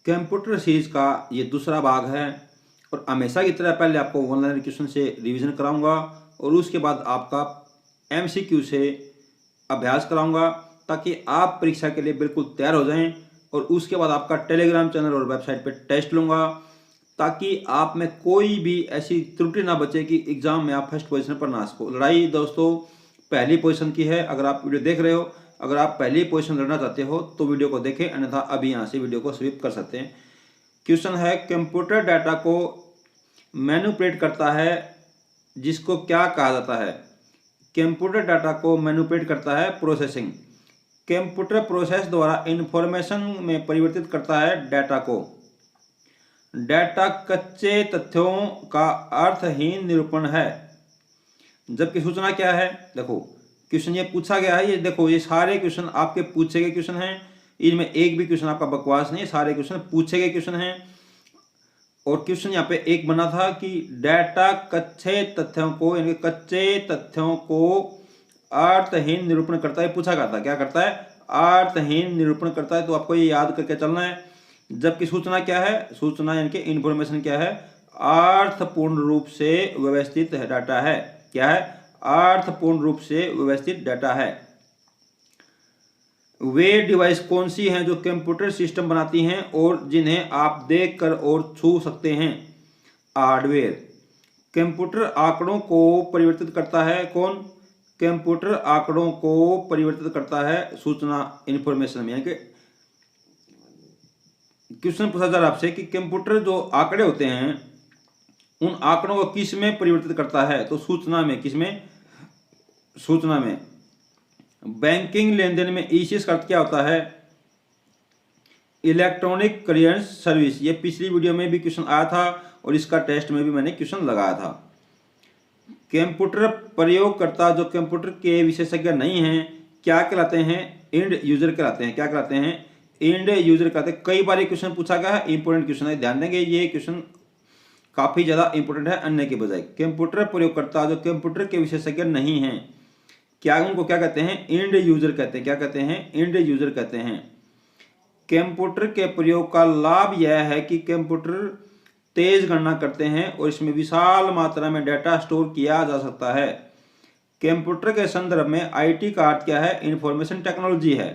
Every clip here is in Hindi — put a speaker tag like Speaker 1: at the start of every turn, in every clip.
Speaker 1: कंप्यूटर सीरीज का ये दूसरा भाग है और हमेशा की तरह पहले आपको ऑनलाइन क्वेश्चन से रिवीजन कराऊंगा और उसके बाद आपका एमसीक्यू से अभ्यास कराऊंगा ताकि आप परीक्षा के लिए बिल्कुल तैयार हो जाएं। और उसके बाद आपका टेलीग्राम चैनल और वेबसाइट पे टेस्ट लूँगा ताकि आप में कोई भी ऐसी त्रुटि ना बचे कि एग्ज़ाम में आप फर्स्ट पोजीशन पर ना आ सको। लड़ाई दोस्तों पहली पोजीशन की है। अगर आप वीडियो देख रहे हो, अगर आप पहली पोजीशन लड़ना चाहते हो तो वीडियो को देखें, अन्यथा अभी यहाँ से वीडियो को स्विप कर सकते हैं। क्वेश्चन है, कंप्यूटर डाटा को मैनिपुलेट करता है जिसको क्या कहा जाता है? कंप्यूटर डाटा को मैनिपुलेट करता है प्रोसेसिंग। कंप्यूटर प्रोसेस द्वारा इंफॉर्मेशन में परिवर्तित करता है डाटा को। डाटा कच्चे तथ्यों का अर्थहीन निरूपण है, जबकि सूचना क्या है? देखो क्वेश्चन ये पूछा गया है, ये देखो ये सारे क्वेश्चन आपके पूछे गए क्वेश्चन हैं, इनमें एक भी क्वेश्चन आपका बकवास नहीं है, सारे क्वेश्चन पूछे गए क्वेश्चन हैं। और क्वेश्चन यहाँ पे एक बना था कि डाटा कच्चे तथ्यों को, यानी कच्चे तथ्यों को अर्थहीन निरूपण करता है, पूछा गया था। क्या करता है? अर्थहीन निरूपण करता है। तो आपको ये याद करके चलना है। जबकि सूचना क्या है? सूचना यानी कि इंफॉर्मेशन क्या है? अर्थपूर्ण रूप से व्यवस्थित डाटा है। क्या है? अर्थपूर्ण रूप से व्यवस्थित डाटा है। वे डिवाइस कौन सी हैं जो कंप्यूटर सिस्टम बनाती हैं और जिन्हें आप देखकर और छू सकते हैं? हार्डवेयर। कंप्यूटर आंकड़ों को परिवर्तित करता है कौन? कंप्यूटर आंकड़ों को परिवर्तित करता है सूचना, इंफॉर्मेशन में। यानी कि क्वेश्चन पूछा जा रहा है आपसे कि कंप्यूटर जो आंकड़े होते हैं उन आंकड़ों को किस में परिवर्तित करता है? तो सूचना में। किस में? सूचना में। बैंकिंग लेन देन में ईसीएस का अर्थ क्या होता है? Electronic clearance service. ये पिछली वीडियो में भी क्वेश्चन आया था और इसका टेस्ट में भी मैंने क्वेश्चन लगाया था। कंप्यूटर प्रयोगकर्ता जो कंप्यूटर के विशेषज्ञ नहीं हैं क्या कहलाते हैं? एंड यूजर कहलाते हैं। क्या कहलाते हैं? एंड यूजर कहते हैं। कई बार क्वेश्चन पूछा गया है, इंपोर्टेंट क्वेश्चन है, ध्यान देंगे। ये क्वेश्चन काफी ज्यादा इंपोर्टेंट है अन्य के बजाय। कंप्यूटर प्रयोगकर्ता जो कंप्यूटर के विशेषज्ञ नहीं हैं क्या, उनको क्या कहते हैं? एंड यूजर कहते हैं। क्या कहते हैं? एंड यूजर कहते हैं। कंप्यूटर के प्रयोग का लाभ यह है कि कंप्यूटर तेज गणना करते हैं और इसमें विशाल मात्रा में डाटा स्टोर किया जा सकता है। कंप्यूटर के संदर्भ में आईटी का अर्थ क्या है? इंफॉर्मेशन टेक्नोलॉजी है।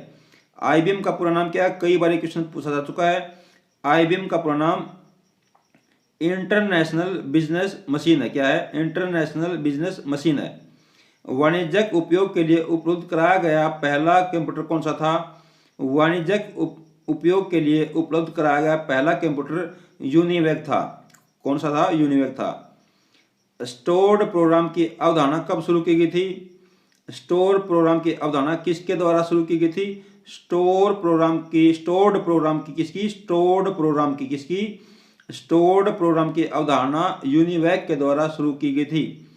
Speaker 1: आईबीएम का पूरा नाम क्या है? कई बार क्वेश्चन पूछा जा चुका है। आईबीएम का पूरा नाम इंटरनेशनल बिजनेस मशीन है। क्या है? इंटरनेशनल बिजनेस मशीन है। वाणिज्यिक उपयोग के लिए उपलब्ध कराया गया पहला कंप्यूटर कौन सा था? वाणिज्यिक उपयोग के लिए उपलब्ध कराया गया पहला कंप्यूटर यूनिवैक था। कौन सा था? यूनिवैक था। स्टोर्ड प्रोग्राम की अवधारणा कब शुरू की गई थी? स्टोर प्रोग्राम की अवधारणा किसके द्वारा शुरू की गई थी? स्टोर्ड प्रोग्राम की अवधारणा यूनिवैक के द्वारा शुरू की गई थी।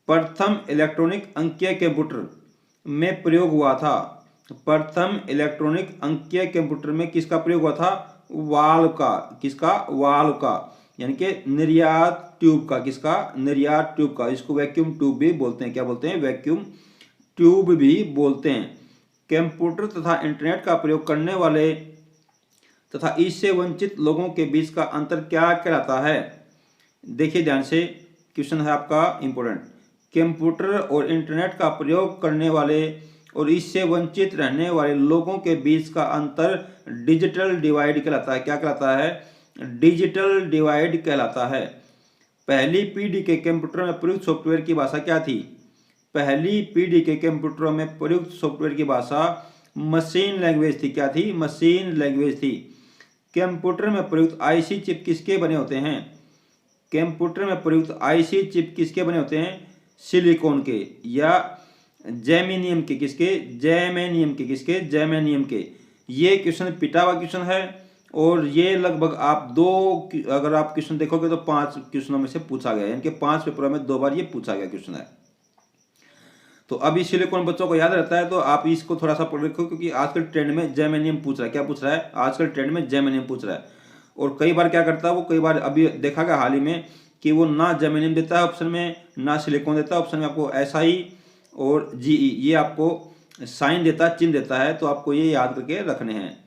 Speaker 1: प्रथम इलेक्ट्रॉनिक अंकीय कंप्यूटर में प्रयोग हुआ था। प्रथम इलेक्ट्रॉनिक अंकीय कंप्यूटर में किसका प्रयोग हुआ था? वाल्व का। किसका? वाल्व का, यानी कि निर्यात ट्यूब का। किसका? निर्यात ट्यूब का। इसको वैक्यूम ट्यूब भी बोलते हैं। क्या बोलते हैं? वैक्यूम ट्यूब भी बोलते हैं। कंप्यूटर तथा इंटरनेट का प्रयोग करने वाले तथा इससे वंचित लोगों के बीच का अंतर क्या कहलाता है? देखिए ध्यान से, क्वेश्चन है आपका इंपोर्टेंट। कंप्यूटर और इंटरनेट का प्रयोग करने वाले और इससे वंचित रहने वाले लोगों के बीच का अंतर डिजिटल डिवाइड कहलाता है। क्या कहलाता है? डिजिटल डिवाइड कहलाता है। पहली पीढ़ी के कंप्यूटर में प्रयुक्त सॉफ्टवेयर की भाषा क्या थी? पहली पीढ़ी के कंप्यूटरों में प्रयुक्त सॉफ्टवेयर की भाषा मशीन लैंग्वेज थी। क्या थी? मशीन लैंग्वेज थी। कंप्यूटर में प्रयुक्त आईसी चिप किसके बने होते हैं? कंप्यूटर में प्रयुक्त आईसी चिप किसके बने होते हैं? सिलिकॉन के या जैमिनियम के। किसके? जैमेनियम के। किसके? जैमेनियम के। ये क्वेश्चन पिटा हुआ क्वेश्चन है और ये लगभग आप अगर आप क्वेश्चन देखोगे तो 5 क्वेश्चनों में से पूछा गया है। यानी कि 5 पेपरों में 2 बार ये पूछा गया क्वेश्चन है। तो अभी सिलिकॉन बच्चों को याद रहता है तो आप इसको थोड़ा सा पढ़ रखो, क्योंकि आजकल ट्रेंड में जैमेनियम पूछ रहा है। क्या पूछ रहा है? आजकल ट्रेंड में जैमेनियम पूछ रहा है। और कई बार क्या करता है वो, कई बार अभी देखा गया हाल ही में कि वो ना जैमेनियम देता है ऑप्शन में, ना सिलिकॉन देता है ऑप्शन में, आपको SI और GE ये आपको साइन देता है, चिन्ह देता है। तो आपको ये याद करके रखने हैं।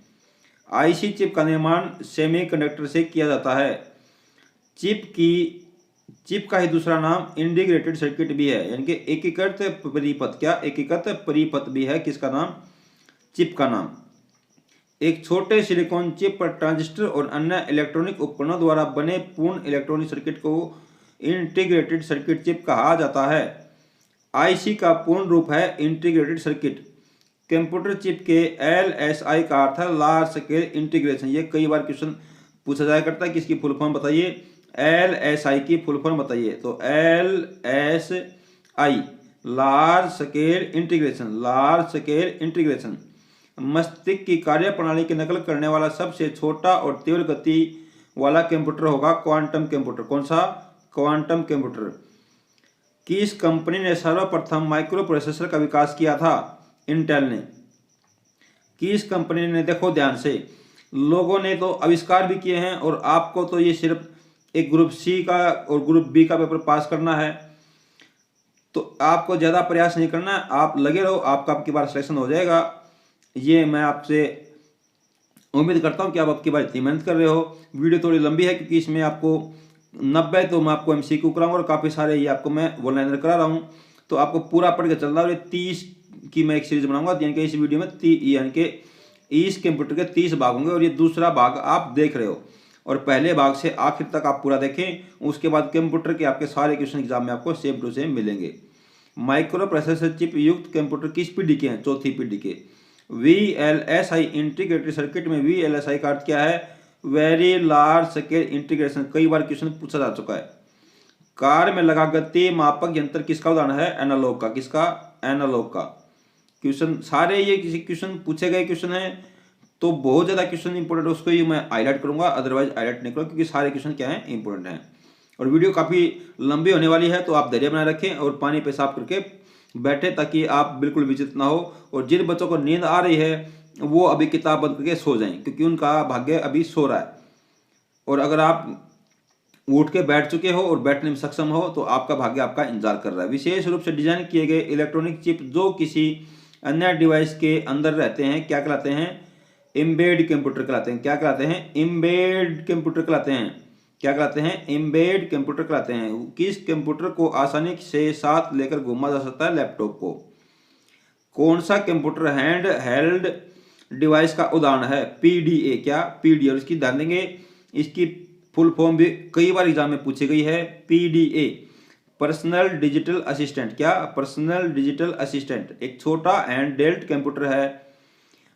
Speaker 1: आईसी चिप का निर्माण सेमीकंडक्टर से किया जाता है। चिप का ही दूसरा नाम इंटीग्रेटेड सर्किट भी है, यानी कि एकीकृत परिपथ। क्या एकीकृत परिपथ भी है, किसका नाम? चिप का नाम। एक छोटे सिलिकॉन चिप पर ट्रांजिस्टर और अन्य इलेक्ट्रॉनिक उपकरणों द्वारा बने पूर्ण इलेक्ट्रॉनिक सर्किट को इंटीग्रेटेड सर्किट चिप कहा जाता है। आईसी का पूर्ण रूप है इंटीग्रेटेड सर्किट। कंप्यूटर चिप के LSI का अर्थ है लार्ज स्केल इंटीग्रेशन। ये कई बार क्वेश्चन पूछा जाया करता है कि इसकी फुल फॉर्म बताइए, LSI की फुल फॉर्म बताइए। तो LSI large scale integration, large scale integration. मस्तिष्क की कार्यप्रणाली की नकल करने वाला सबसे छोटा और तीव्र गति वाला कंप्यूटर होगा क्वांटम कंप्यूटर। कौन सा? Quantum computer. किस कंपनी ने सर्वप्रथम माइक्रो प्रोसेसर का विकास किया था? इंटेल ने। किस कंपनी ने? देखो ध्यान से, लोगों ने तो आविष्कार भी किए हैं और आपको तो ये सिर्फ एक ग्रुप सी का और ग्रुप बी का पेपर पास करना है, तो आपको ज़्यादा प्रयास नहीं करना है, आप लगे रहो, आपका अब की बार सिलेक्शन हो जाएगा। ये मैं आपसे उम्मीद करता हूँ कि आप अब की बार इतनी मेहनत कर रहे हो। वीडियो थोड़ी लंबी है क्योंकि इसमें आपको 90 तो मैं आपको MCQ कराऊंगा और काफ़ी सारे ये आपको मैं वन लाइनर करा रहा हूँ, तो आपको पूरा पढ़ के चल रहा है। और ये 30 की मैं एक सीरीज बनाऊंगा, यानी कि इस वीडियो में यानी कि इस कंप्यूटर के 30 भाग होंगे और ये दूसरा भाग आप देख रहे हो। और पहले भाग से आखिर तक आप पूरा देखें, उसके बाद कंप्यूटर के आपके सारे क्वेश्चन एग्जाम में आपको सेम टू सेम मिलेंगे। माइक्रो प्रोसेसर चिप युक्त कंप्यूटर किस पीढ़ी के हैं? चौथी पीढ़ी के। VLSI इंटीग्रेटेड सर्किट में VLSI का अर्थ क्या है? Very large scale integration. कई बार क्वेश्चन पूछा जा चुका है। कार में लगा गति मापक यंत्र किसका उदाहरण है? एनालॉग का। किसका? एनालॉग का। क्वेश्चन सारे ये किसी क्वेश्चन पूछे गए क्वेश्चन है, तो बहुत ज्यादा क्वेश्चन इंपोर्टेंट है, उसको ही मैं हाईलाइट करूंगा, अदरवाइज हाईलाइट नहीं करूंगा, क्योंकि सारे क्वेश्चन क्या है? इंपोर्टेंट हैं। और वीडियो काफी लंबी होने वाली है, तो आप धैर्य बनाए रखें और पानी पेशाब करके बैठे, ताकि आप बिल्कुल विचलित ना हो। और जिन बच्चों को नींद आ रही है वो अभी किताब बंद करके सो जाएं, क्योंकि उनका भाग्य अभी सो रहा है। और अगर आप उठ के बैठ चुके हो और बैठने में सक्षम हो, तो आपका भाग्य आपका इंतजार कर रहा है। विशेष रूप से डिजाइन किए गए इलेक्ट्रॉनिक चिप जो किसी अन्य डिवाइस के अंदर रहते हैं क्या कहलाते हैं? एम्बेड कंप्यूटर कहलाते हैं। क्या कहलाते हैं? एम्बेड कंप्यूटर कहलाते हैं। क्या कहलाते हैं? एम्बेड कंप्यूटर कहलाते हैं। किस कंप्यूटर को आसानी से साथ लेकर घूमा जा सकता है? लैपटॉप को। कौन सा कंप्यूटर हैंड हेल्ड डिवाइस का उदाहरण है? PDA। क्या? PDA। और इसकी ध्यान देंगे, इसकी फुल फॉर्म भी कई बार एग्जाम में पूछी गई है। PDA personal digital assistant. क्या? पर्सनल डिजिटल असिस्टेंट एक छोटा हैंडहेल्ड कंप्यूटर है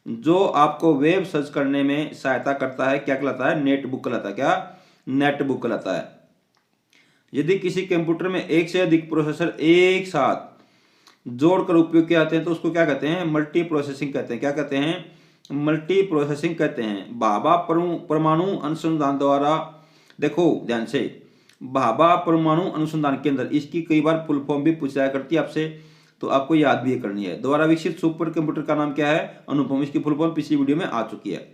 Speaker 1: जो आपको वेब सर्च करने में सहायता करता है। क्या कहलाता है? नेटबुक कहलाता है। क्या? नेटबुक कहलाता है। यदि किसी कंप्यूटर में एक से अधिक प्रोसेसर एक साथ जोड़कर उपयोग किए जाते हैं तो उसको क्या कहते हैं? मल्टी प्रोसेसिंग कहते हैं। क्या कहते हैं? मल्टी प्रोसेसिंग कहते हैं। भाभा परमाणु अनुसंधान द्वारा, देखो ध्यान से, भाभा परमाणु अनुसंधान केंद्र, इसकी कई बार फुल फॉर्म भी पूछा जाया करती है आपसे, तो आपको याद भी करनी है। द्वारा विकसित सुपर कंप्यूटर का नाम क्या है? अनुपम। इसकी फुल फॉर्म पिछली वीडियो में आ चुकी है,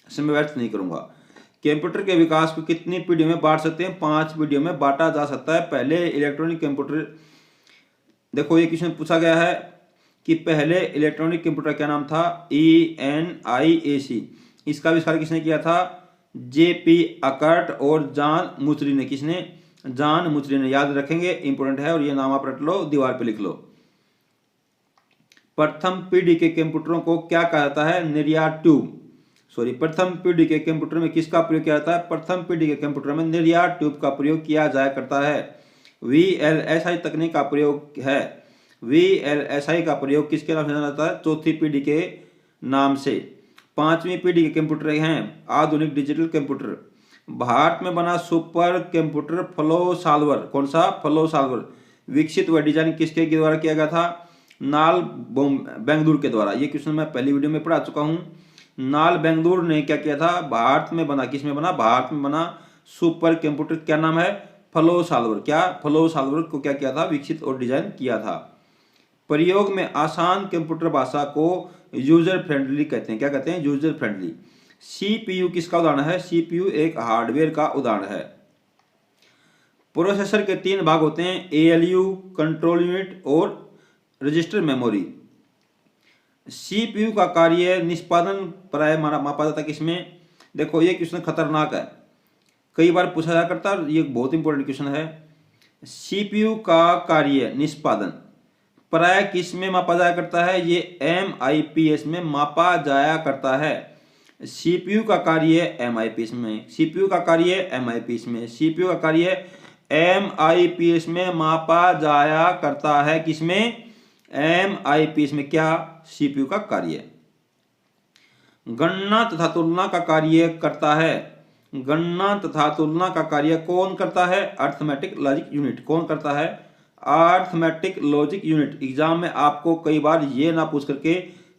Speaker 1: समय व्यर्थ नहीं करूंगा। कंप्यूटर के विकास को कितनी पीढ़ियों में बांट सकते हैं? 5 पीढ़ियों में बांटा जा सकता है। पहले इलेक्ट्रॉनिक कंप्यूटर, देखो ये क्वेश्चन पूछा गया है कि पहले इलेक्ट्रॉनिक कंप्यूटर क्या नाम था? ENIAC। इसका आविष्कार किसने किया था? JP अकर्ट और जॉन मुचरी ने। किसने? जॉन मुचरी ने। याद रखेंगे, इंपोर्टेंट है, और ये नाम आप रट लो, दीवार पे लिख लो। प्रथम पीढ़ी के कंप्यूटरों को क्या कहा जाता है? निर्यात ट्यूब। सॉरी, प्रथम पीढ़ी के कंप्यूटर में किसका प्रयोग किया जाता है? प्रथम पीढ़ी के कंप्यूटर में निर्यात ट्यूब का प्रयोग किया जाया करता है। VLSI तकनीक का प्रयोग है। VLSI का प्रयोग किसके नाम से जाना जाता है? चौथी पीढ़ी के नाम से। 5वीं पीढ़ी के कंप्यूटर हैं आधुनिक डिजिटल कंप्यूटर। भारत में बना सुपर कंप्यूटर फ्लो सॉल्वर। कौन सा? फ्लो सॉल्वर विकसित व डिजाइन किसके द्वारा किया गया था? नाल बेंगलुरु के द्वारा। ये क्वेश्चन मैं पहली वीडियो में पढ़ा चुका हूँ। नाल बेंगलुरु ने क्या किया था? भारत में बना, किस में बना? भारत में बना सुपर कंप्यूटर, क्या नाम है? Flow solver. क्या? फ्लो सॉल्वर को क्या किया था? विकसित और डिजाइन किया था। प्रयोग में आसान कंप्यूटर भाषा को यूजर फ्रेंडली कहते हैं। क्या कहते हैं? User friendly. CPU किसका उदाहरण है? CPU एक हार्डवेयर का उदाहरण है। प्रोसेसर के 3 भाग होते हैं, ALU, कंट्रोल यूनिट और रजिस्टर मेमोरी। सीपीयू का कार्य निष्पादन प्राय मापा जाता है किसमें? देखो ये क्वेश्चन खतरनाक है, कई बार पूछा जा करता है, ये बहुत इंपॉर्टेंट क्वेश्चन है। सीपीयू का कार्य निष्पादन प्राय किस में मापा जाया करता है? ये MIPS में मापा जाया करता है। सीपीयू का कार्य MIPS में, सीपीयू का कार्य MIPS में, सीपीयू का कार्य MIPS में मापा जाया करता है। किसमें? MIPS में। क्या? सीपीयू का कार्य। गणना तथा तुलना का कार्य करता है। गणना तथा तुलना का कार्य कौन करता है? Arithmetic logic unit. कौन करता है? Arithmetic logic unit. एग्जाम में आपको कई बार ये ना पूछ करके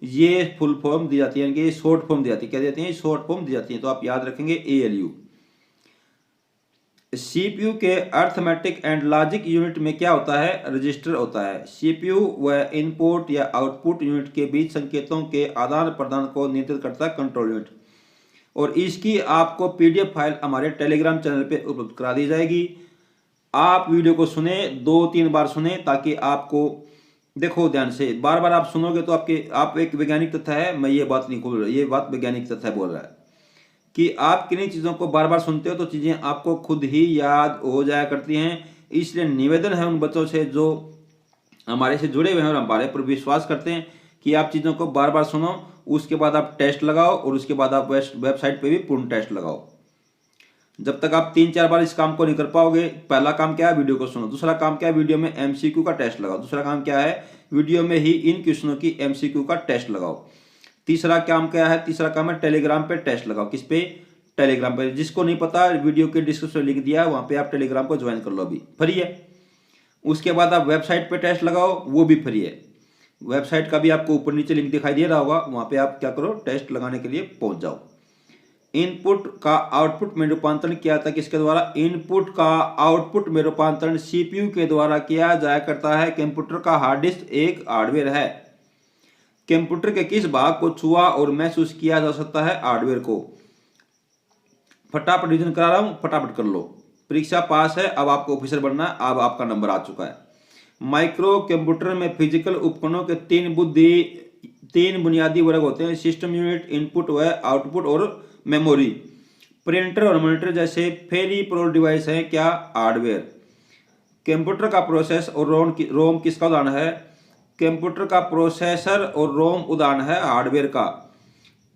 Speaker 1: ये फुल फॉर्म दी जाती है, यानी कि ये शॉर्ट फॉर्म दी जाती है। क्या देती है? शॉर्ट फॉर्म दी जाती है, तो आप याद रखेंगे ALU। सीपीयू के अर्थमेटिक एंड लॉजिक यूनिट में क्या होता है? रजिस्टर होता है। सीपीयू व इनपुट या आउटपुट यूनिट के बीच संकेतों के आदान प्रदान को नियंत्रित करता है कंट्रोल यूनिट। और इसकी आपको PDF फाइल हमारे टेलीग्राम चैनल पे उपलब्ध करा दी जाएगी। आप वीडियो को सुने, 2-3 बार सुने, ताकि आपको, देखो ध्यान से, बार बार आप सुनोगे तो आप एक वैज्ञानिक तथ्य है, मैं ये बात नहीं बोल रहा, ये बात वैज्ञानिक तथ्य बोल रहा है कि आप किन्हीं चीज़ों को बार बार सुनते हो तो चीज़ें आपको खुद ही याद हो जाया करती हैं। इसलिए निवेदन है उन बच्चों से जो हमारे से जुड़े हुए हैं और हमारे पर विश्वास करते हैं कि आप चीज़ों को बार बार सुनो, उसके बाद आप टेस्ट लगाओ और उसके बाद आप वेबसाइट पे भी पूर्ण टेस्ट लगाओ। जब तक आप 3-4 बार इस काम को नहीं कर पाओगे, पहला काम क्या है? वीडियो को सुनो। दूसरा काम क्या है? वीडियो में MCQ का टेस्ट लगाओ। दूसरा काम क्या है? वीडियो में ही इन क्वेश्चनों की MCQ का टेस्ट लगाओ। तीसरा काम क्या है? तीसरा काम है टेलीग्राम पे टेस्ट लगाओ। किस पे? टेलीग्राम पे। जिसको नहीं पता, वीडियो के डिस्क्रिप्शन लिंक दिया है, वहां पे आप टेलीग्राम को ज्वाइन कर लो, अभी फ्री है। उसके बाद आप वेबसाइट पे टेस्ट लगाओ, वो भी फ्री है। वेबसाइट का भी आपको ऊपर नीचे लिंक दिखाई दे रहा होगा, वहां पे आप क्या करो? टेस्ट लगाने के लिए पहुंच जाओ। इनपुट का आउटपुट में रूपांतरण किया था किसके द्वारा? इनपुट का आउटपुट में रूपांतरण सीपीयू के द्वारा किया जाया करता है। कंप्यूटर का हार्ड डिस्क एक हार्डवेयर है। कंप्यूटर के किस भाग को छुआ और महसूस किया जा सकता है? हार्डवेयर को। फटाफट रिवीजन करा रहा हूं, फटाफट कर लो। परीक्षा पास है, अब आपको ऑफिसर बनना है, अब आपका नंबर आ चुका है। माइक्रो कंप्यूटर में फिजिकल उपकरणों के तीन बुनियादी वर्ग होते हैं: सिस्टम यूनिट, इनपुट व आउटपुट और मेमोरी। प्रिंटर और मॉनिटर जैसे पेरिफेरल डिवाइस हैं क्या? हार्डवेयर। कंप्यूटर का प्रोसेस और रोम किसका उदाहरण है? कंप्यूटर का प्रोसेसर और रोम उदाहरण है हार्डवेयर का।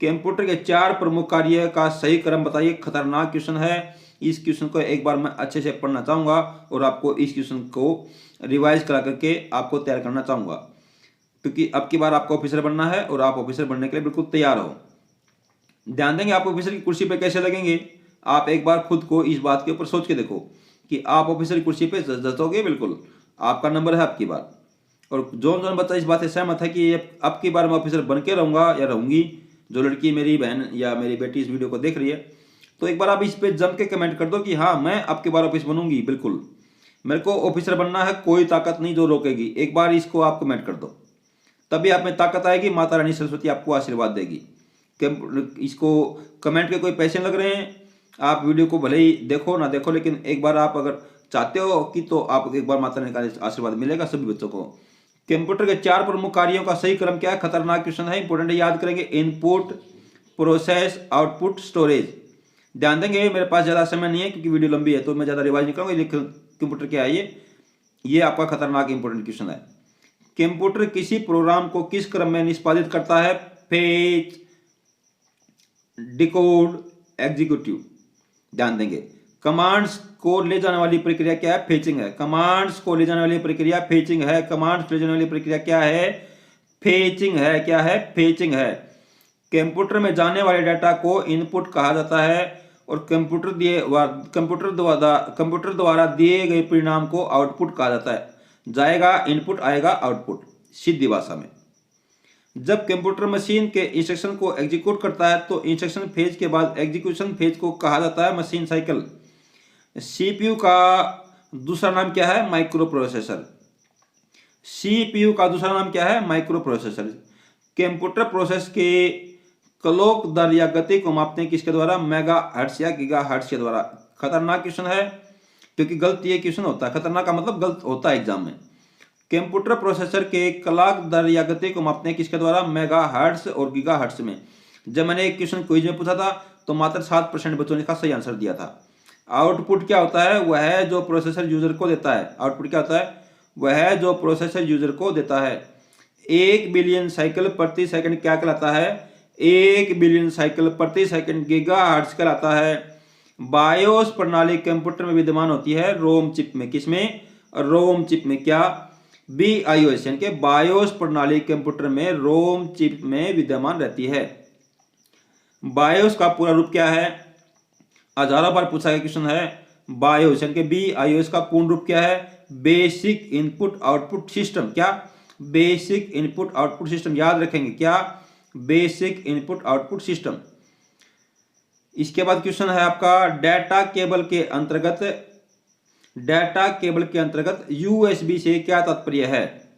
Speaker 1: कंप्यूटर के 4 प्रमुख कार्य का सही क्रम बताइए। खतरनाक क्वेश्चन है, इस क्वेश्चन को एक बार मैं अच्छे से पढ़ना चाहूंगा और आपको इस क्वेश्चन को रिवाइज करा करके आपको तैयार करना चाहूंगा, क्योंकि अब की बार आपको ऑफिसर बनना है और आप ऑफिसर बनने के लिए बिल्कुल तैयार हो। ध्यान देंगे आप ऑफिसर की कुर्सी पे कैसे लगेंगे। आप एक बार खुद को इस बात के ऊपर सोच के देखो कि आप ऑफिसर की कुर्सी पे जचोगे, बिल्कुल आपका नंबर है अब की बार। और जो बच्चा इस बात से सहमत है कि अब की बार मैं ऑफिसर बन के रहूंगा या रहूंगी, जो लड़की मेरी बहन या मेरी बेटी इस वीडियो को देख रही है, तो एक बार आप इस पे जम के कमेंट कर दो कि हाँ मैं अब की बार ऑफिसर बनूंगी, बिल्कुल मेरे को ऑफिसर बनना है, कोई ताकत नहीं जो रोकेगी। एक बार इसको आप कमेंट कर दो, तभी आप में ताकत आएगी, माता रानी सरस्वती आपको आशीर्वाद देगी। इसको कमेंट के कोई पैसे लग रहे हैं, आप वीडियो को भले ही देखो ना देखो, लेकिन एक बार आप अगर चाहते हो कि तो आप एक बार माता रानी का आशीर्वाद मिलेगा सभी बच्चों को। कंप्यूटर के 4 प्रमुख कार्यों का सही क्रम क्या है? खतरनाक क्वेश्चन है, इंपॉर्टेंट है, याद करेंगे। Input, process, output, storage. ध्यान देंगे, मेरे पास ज़्यादा समय नहीं है क्योंकि वीडियो लंबी है, तो मैं ज़्यादा रिवाइज नहीं करूँगा। लेकिन कंप्यूटर क्या है ये आपका खतरनाक इंपॉर्टेंट क्वेश्चन है। कंप्यूटर किसी प्रोग्राम को किस क्रम में निष्पादित करता है? Fetch, decode, executive. ध्यान देंगे, कमांड्स को ले जाने वाली प्रक्रिया क्या है? फेचिंग है। कमांड्स को ले जाने वाली प्रक्रिया फेचिंग है। कमांड्स को ले जाने वाली प्रक्रिया क्या है? फेचिंग है। क्या है? फेचिंग है। कंप्यूटर में जाने वाले डाटा को इनपुट कहा जाता है और कंप्यूटर द्वारा दिए गए परिणाम को आउटपुट कहा जाता है। जाएगा इनपुट, आएगा आउटपुट, सीधी भाषा में। जब कंप्यूटर मशीन के इंस्ट्रक्शन को एग्जीक्यूट करता है तो इंस्ट्रक्शन फेज के बाद एग्जीक्यूशन फेज को कहा जाता है मशीन साइकिल। सीपीयू का दूसरा नाम क्या है? Micro processor. सीपीयू का दूसरा नाम क्या है? Micro processor. कंप्यूटर प्रोसेस के क्लॉक दर या गति को मापते हैं किसके द्वारा? मेगाहर्ट्ज या गीगाहर्ट्ज के द्वारा। खतरनाक क्वेश्चन है क्योंकि गलत ये क्वेश्चन होता है, खतरनाक का मतलब गलत होता है एग्जाम में। कंप्यूटर प्रोसेसर के क्लॉक दर या गति को मापते हैं किसके द्वारा? मेगाहर्ट्ज और गीगाहर्ट्ज में। जब मैंने एक क्वेश्चन क्विज में पूछा था तो मात्र 7% बच्चों ने इसका सही आंसर दिया था। आउटपुट क्या होता है? वह जो प्रोसेसर यूजर को देता है। आउटपुट क्या होता है? वह जो प्रोसेसर यूजर को देता है। 1 बिलियन साइकिल प्रति सेकंड क्या कहलाता है? 1 बिलियन साइकिल प्रति सेकंड गीगाहर्ट्ज कहलाता है। बायोस प्रणाली कंप्यूटर में विद्यमान होती है रोम चिप में। किसमें? रोम चिप में। क्या? BIOS यानी कि बायोस प्रणाली कंप्यूटर में रोम चिप में विद्यमान रहती है। बायोस का पूरा रूप क्या है? हजारों बार पूछा गया क्वेश्चन है। बायोस यानी कि BIOS का पूर्ण रूप क्या है? Basic input output system. क्या? Basic input output system. याद रखेंगे क्या? Basic input output system. इसके बाद क्वेश्चन है आपका डाटा केबल के अंतर्गत USB से क्या तात्पर्य है?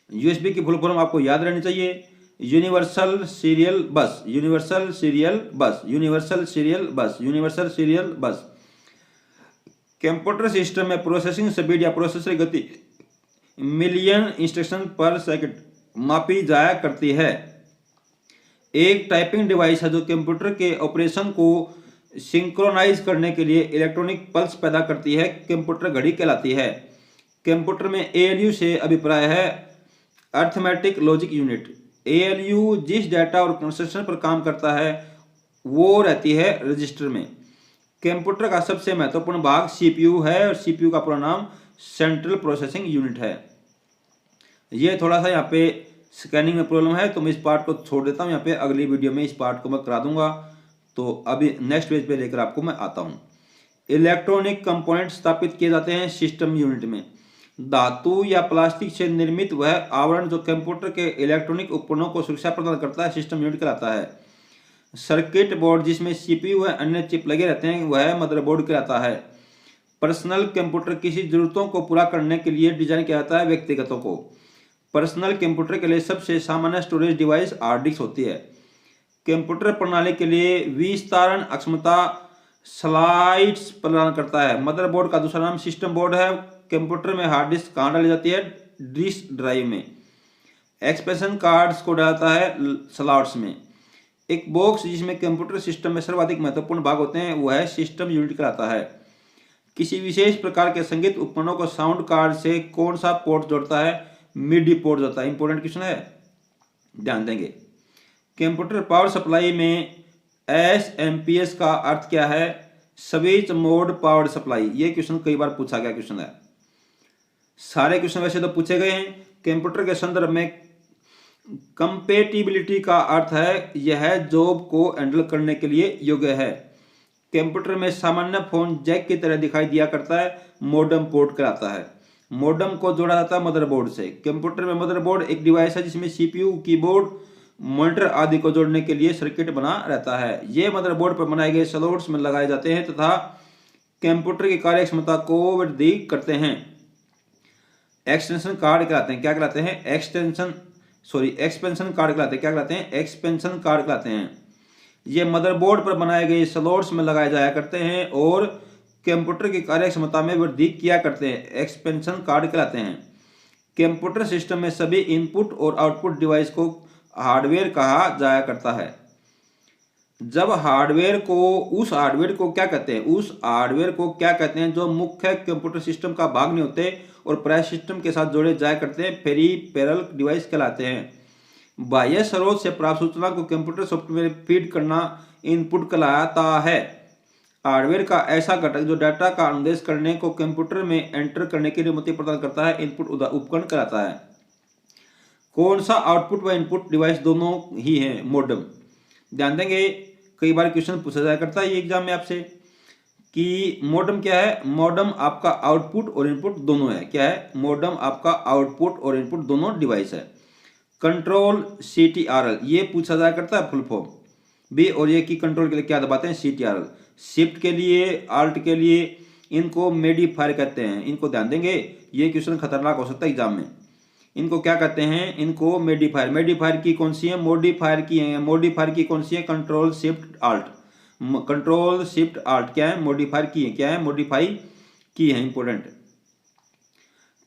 Speaker 1: USB की फुल फॉर्म आपको याद रहनी चाहिए। यूनिवर्सल सीरियल बस, यूनिवर्सल सीरियल बस, यूनिवर्सल सीरियल बस, यूनिवर्सल सीरियल बस। कंप्यूटर सिस्टम में प्रोसेसिंग स्पीड या प्रोसेसर गति मिलियन इंस्ट्रक्शन पर सेकंड मापी जाया करती है। एक टाइपिंग डिवाइस है जो कंप्यूटर के ऑपरेशन को सिंक्रोनाइज करने के लिए इलेक्ट्रॉनिक पल्स पैदा करती है, कंप्यूटर घड़ी कहलाती है। कंप्यूटर में ALU से अभिप्राय है अर्थमेटिक लॉजिक यूनिट। ALU जिस डाटा और प्रोसेसर पर काम करता है वो रहती है रजिस्टर में। कंप्यूटर का सबसे महत्वपूर्ण भाग CPU है और CPU का पूरा नाम सेंट्रल प्रोसेसिंग यूनिट है। ये थोड़ा सा यहाँ पे स्कैनिंग में प्रॉब्लम है तो मैं इस पार्ट को छोड़ देता हूँ। यहाँ पे अगली वीडियो में इस पार्ट को मैं करा दूंगा। तो अभी नेक्स्ट पेज पे लेकर आपको मैं आता हूँ। इलेक्ट्रॉनिक कंपोनेंट स्थापित किए जाते हैं सिस्टम यूनिट में। धातु या प्लास्टिक से निर्मित वह आवरण जो कंप्यूटर के इलेक्ट्रॉनिक उपकरणों को सुरक्षा प्रदान करता है सिस्टम यूनिट कहलाता है। सर्किट बोर्ड जिसमें CPU व अन्य चिप लगे रहते हैं वह मदरबोर्ड कहलाता है। पर्सनल कंप्यूटर किसी जरूरतों को पूरा करने के लिए डिजाइन किया जाता है व्यक्तिगतों को। पर्सनल कंप्यूटर के लिए सबसे सामान्य स्टोरेज डिवाइस हार्ड डिस्क होती है। कंप्यूटर प्रणाली के लिए विस्तारण अक्षमता स्लाइड्स प्रदान करता है। मदरबोर्ड का दूसरा नाम सिस्टम बोर्ड है। कंप्यूटर में हार्ड डिस्क कहाँ डाली जाती है? डिस्क ड्राइव में। एक्सपेंशन कार्ड्स को डालता है स्लॉट्स में। एक बॉक्स जिसमें कंप्यूटर सिस्टम में सर्वाधिक महत्वपूर्ण भाग होते हैं वह है सिस्टम यूनिट कहलाता है। किसी विशेष प्रकार के संगीत उपकरणों को साउंड कार्ड से कौन सा पोर्ट जोड़ता है? मिडी पोर्ट जोड़ता है। इंपॉर्टेंट क्वेश्चन है, ध्यान देंगे। कंप्यूटर पावर सप्लाई में SMPS का अर्थ क्या है? Switch mode power supply. ये क्वेश्चन कई बार पूछा गया क्वेश्चन है। सारे क्वेश्चन वैसे तो पूछे गए हैं। कंप्यूटर के संदर्भ में कंपेटिबिलिटी का अर्थ है यह जॉब को हैंडल करने के लिए योग्य है। कंप्यूटर में सामान्य फोन जैक की तरह दिखाई दिया करता है, मॉडेम पोर्ट कहलाता है। मॉडेम को जोड़ा जाता है मदरबोर्ड से। कंप्यूटर में मदरबोर्ड एक डिवाइस है जिसमें CPU, कीबोर्ड, मॉनिटर आदि को जोड़ने के लिए सर्किट बना रहता है। ये मदरबोर्ड पर बनाए गए स्लॉट्स में लगाए जाते हैं तथा कंप्यूटर की कार्यक्षमता को वृद्धि करते हैं। एक्सटेंशन कार्ड कहलाते हैं। क्या कहलाते हैं? एक्सपेंशन कार्ड कहलाते हैं। क्या कहलाते हैं? एक्सपेंशन कार्ड कहलाते हैं। ये मदरबोर्ड पर बनाए गए स्लॉट्स में लगाए जाया करते हैं और कंप्यूटर की कार्यक्षमता में वृद्धि किया करते हैं। एक्सपेंशन कार्ड कहलाते हैं। कंप्यूटर सिस्टम में सभी इनपुट और आउटपुट डिवाइस को हार्डवेयर कहा जाया करता है। जब उस हार्डवेयर को क्या कहते हैं? जो मुख्य कंप्यूटर सिस्टम का भाग नहीं होते और प्राय सिस्टम के साथ जोड़े जाया करते हैं, पेरिफेरल डिवाइस कहलाते हैं। बाह्य स्रोत से प्राप्त सूचना को कंप्यूटर सॉफ्टवेयर में फीड करना इनपुट कहलाता है। हार्डवेयर का ऐसा घटक जो डाटा का अनुदेश करने को कंप्यूटर में एंटर करने की अनुमति प्रदान करता है इनपुट उपकरण कहलाता है। कौन सा आउटपुट व इनपुट डिवाइस दोनों ही है? मॉडेम। ध्यान देंगे, कई बार क्वेश्चन पूछा जाया करता है एग्जाम में आपसे कि मॉडेम क्या है? मॉडेम आपका आउटपुट और इनपुट दोनों है। क्या है? मॉडेम आपका आउटपुट और इनपुट दोनों डिवाइस है। कंट्रोल CTRL ये पूछा जाया करता है फुल फॉर्म भी, और ये की कंट्रोल के लिए क्या दबाते हैं? CTRL। शिफ्ट के लिए, आल्ट के लिए इनको मेडिफायर कहते हैं। इनको ध्यान देंगे, ये क्वेश्चन खतरनाक हो सकता है एग्जाम में। इनको क्या कहते हैं? इनको मेडिफायर। मेडिफायर की कौन सी है? मॉडिफायर की है। मॉडिफायर की कौन सी है? Control shift alt. Control shift alt क्या है? मॉडिफायर की है। क्या है? मॉडिफाई की है। इंपॉर्टेंट।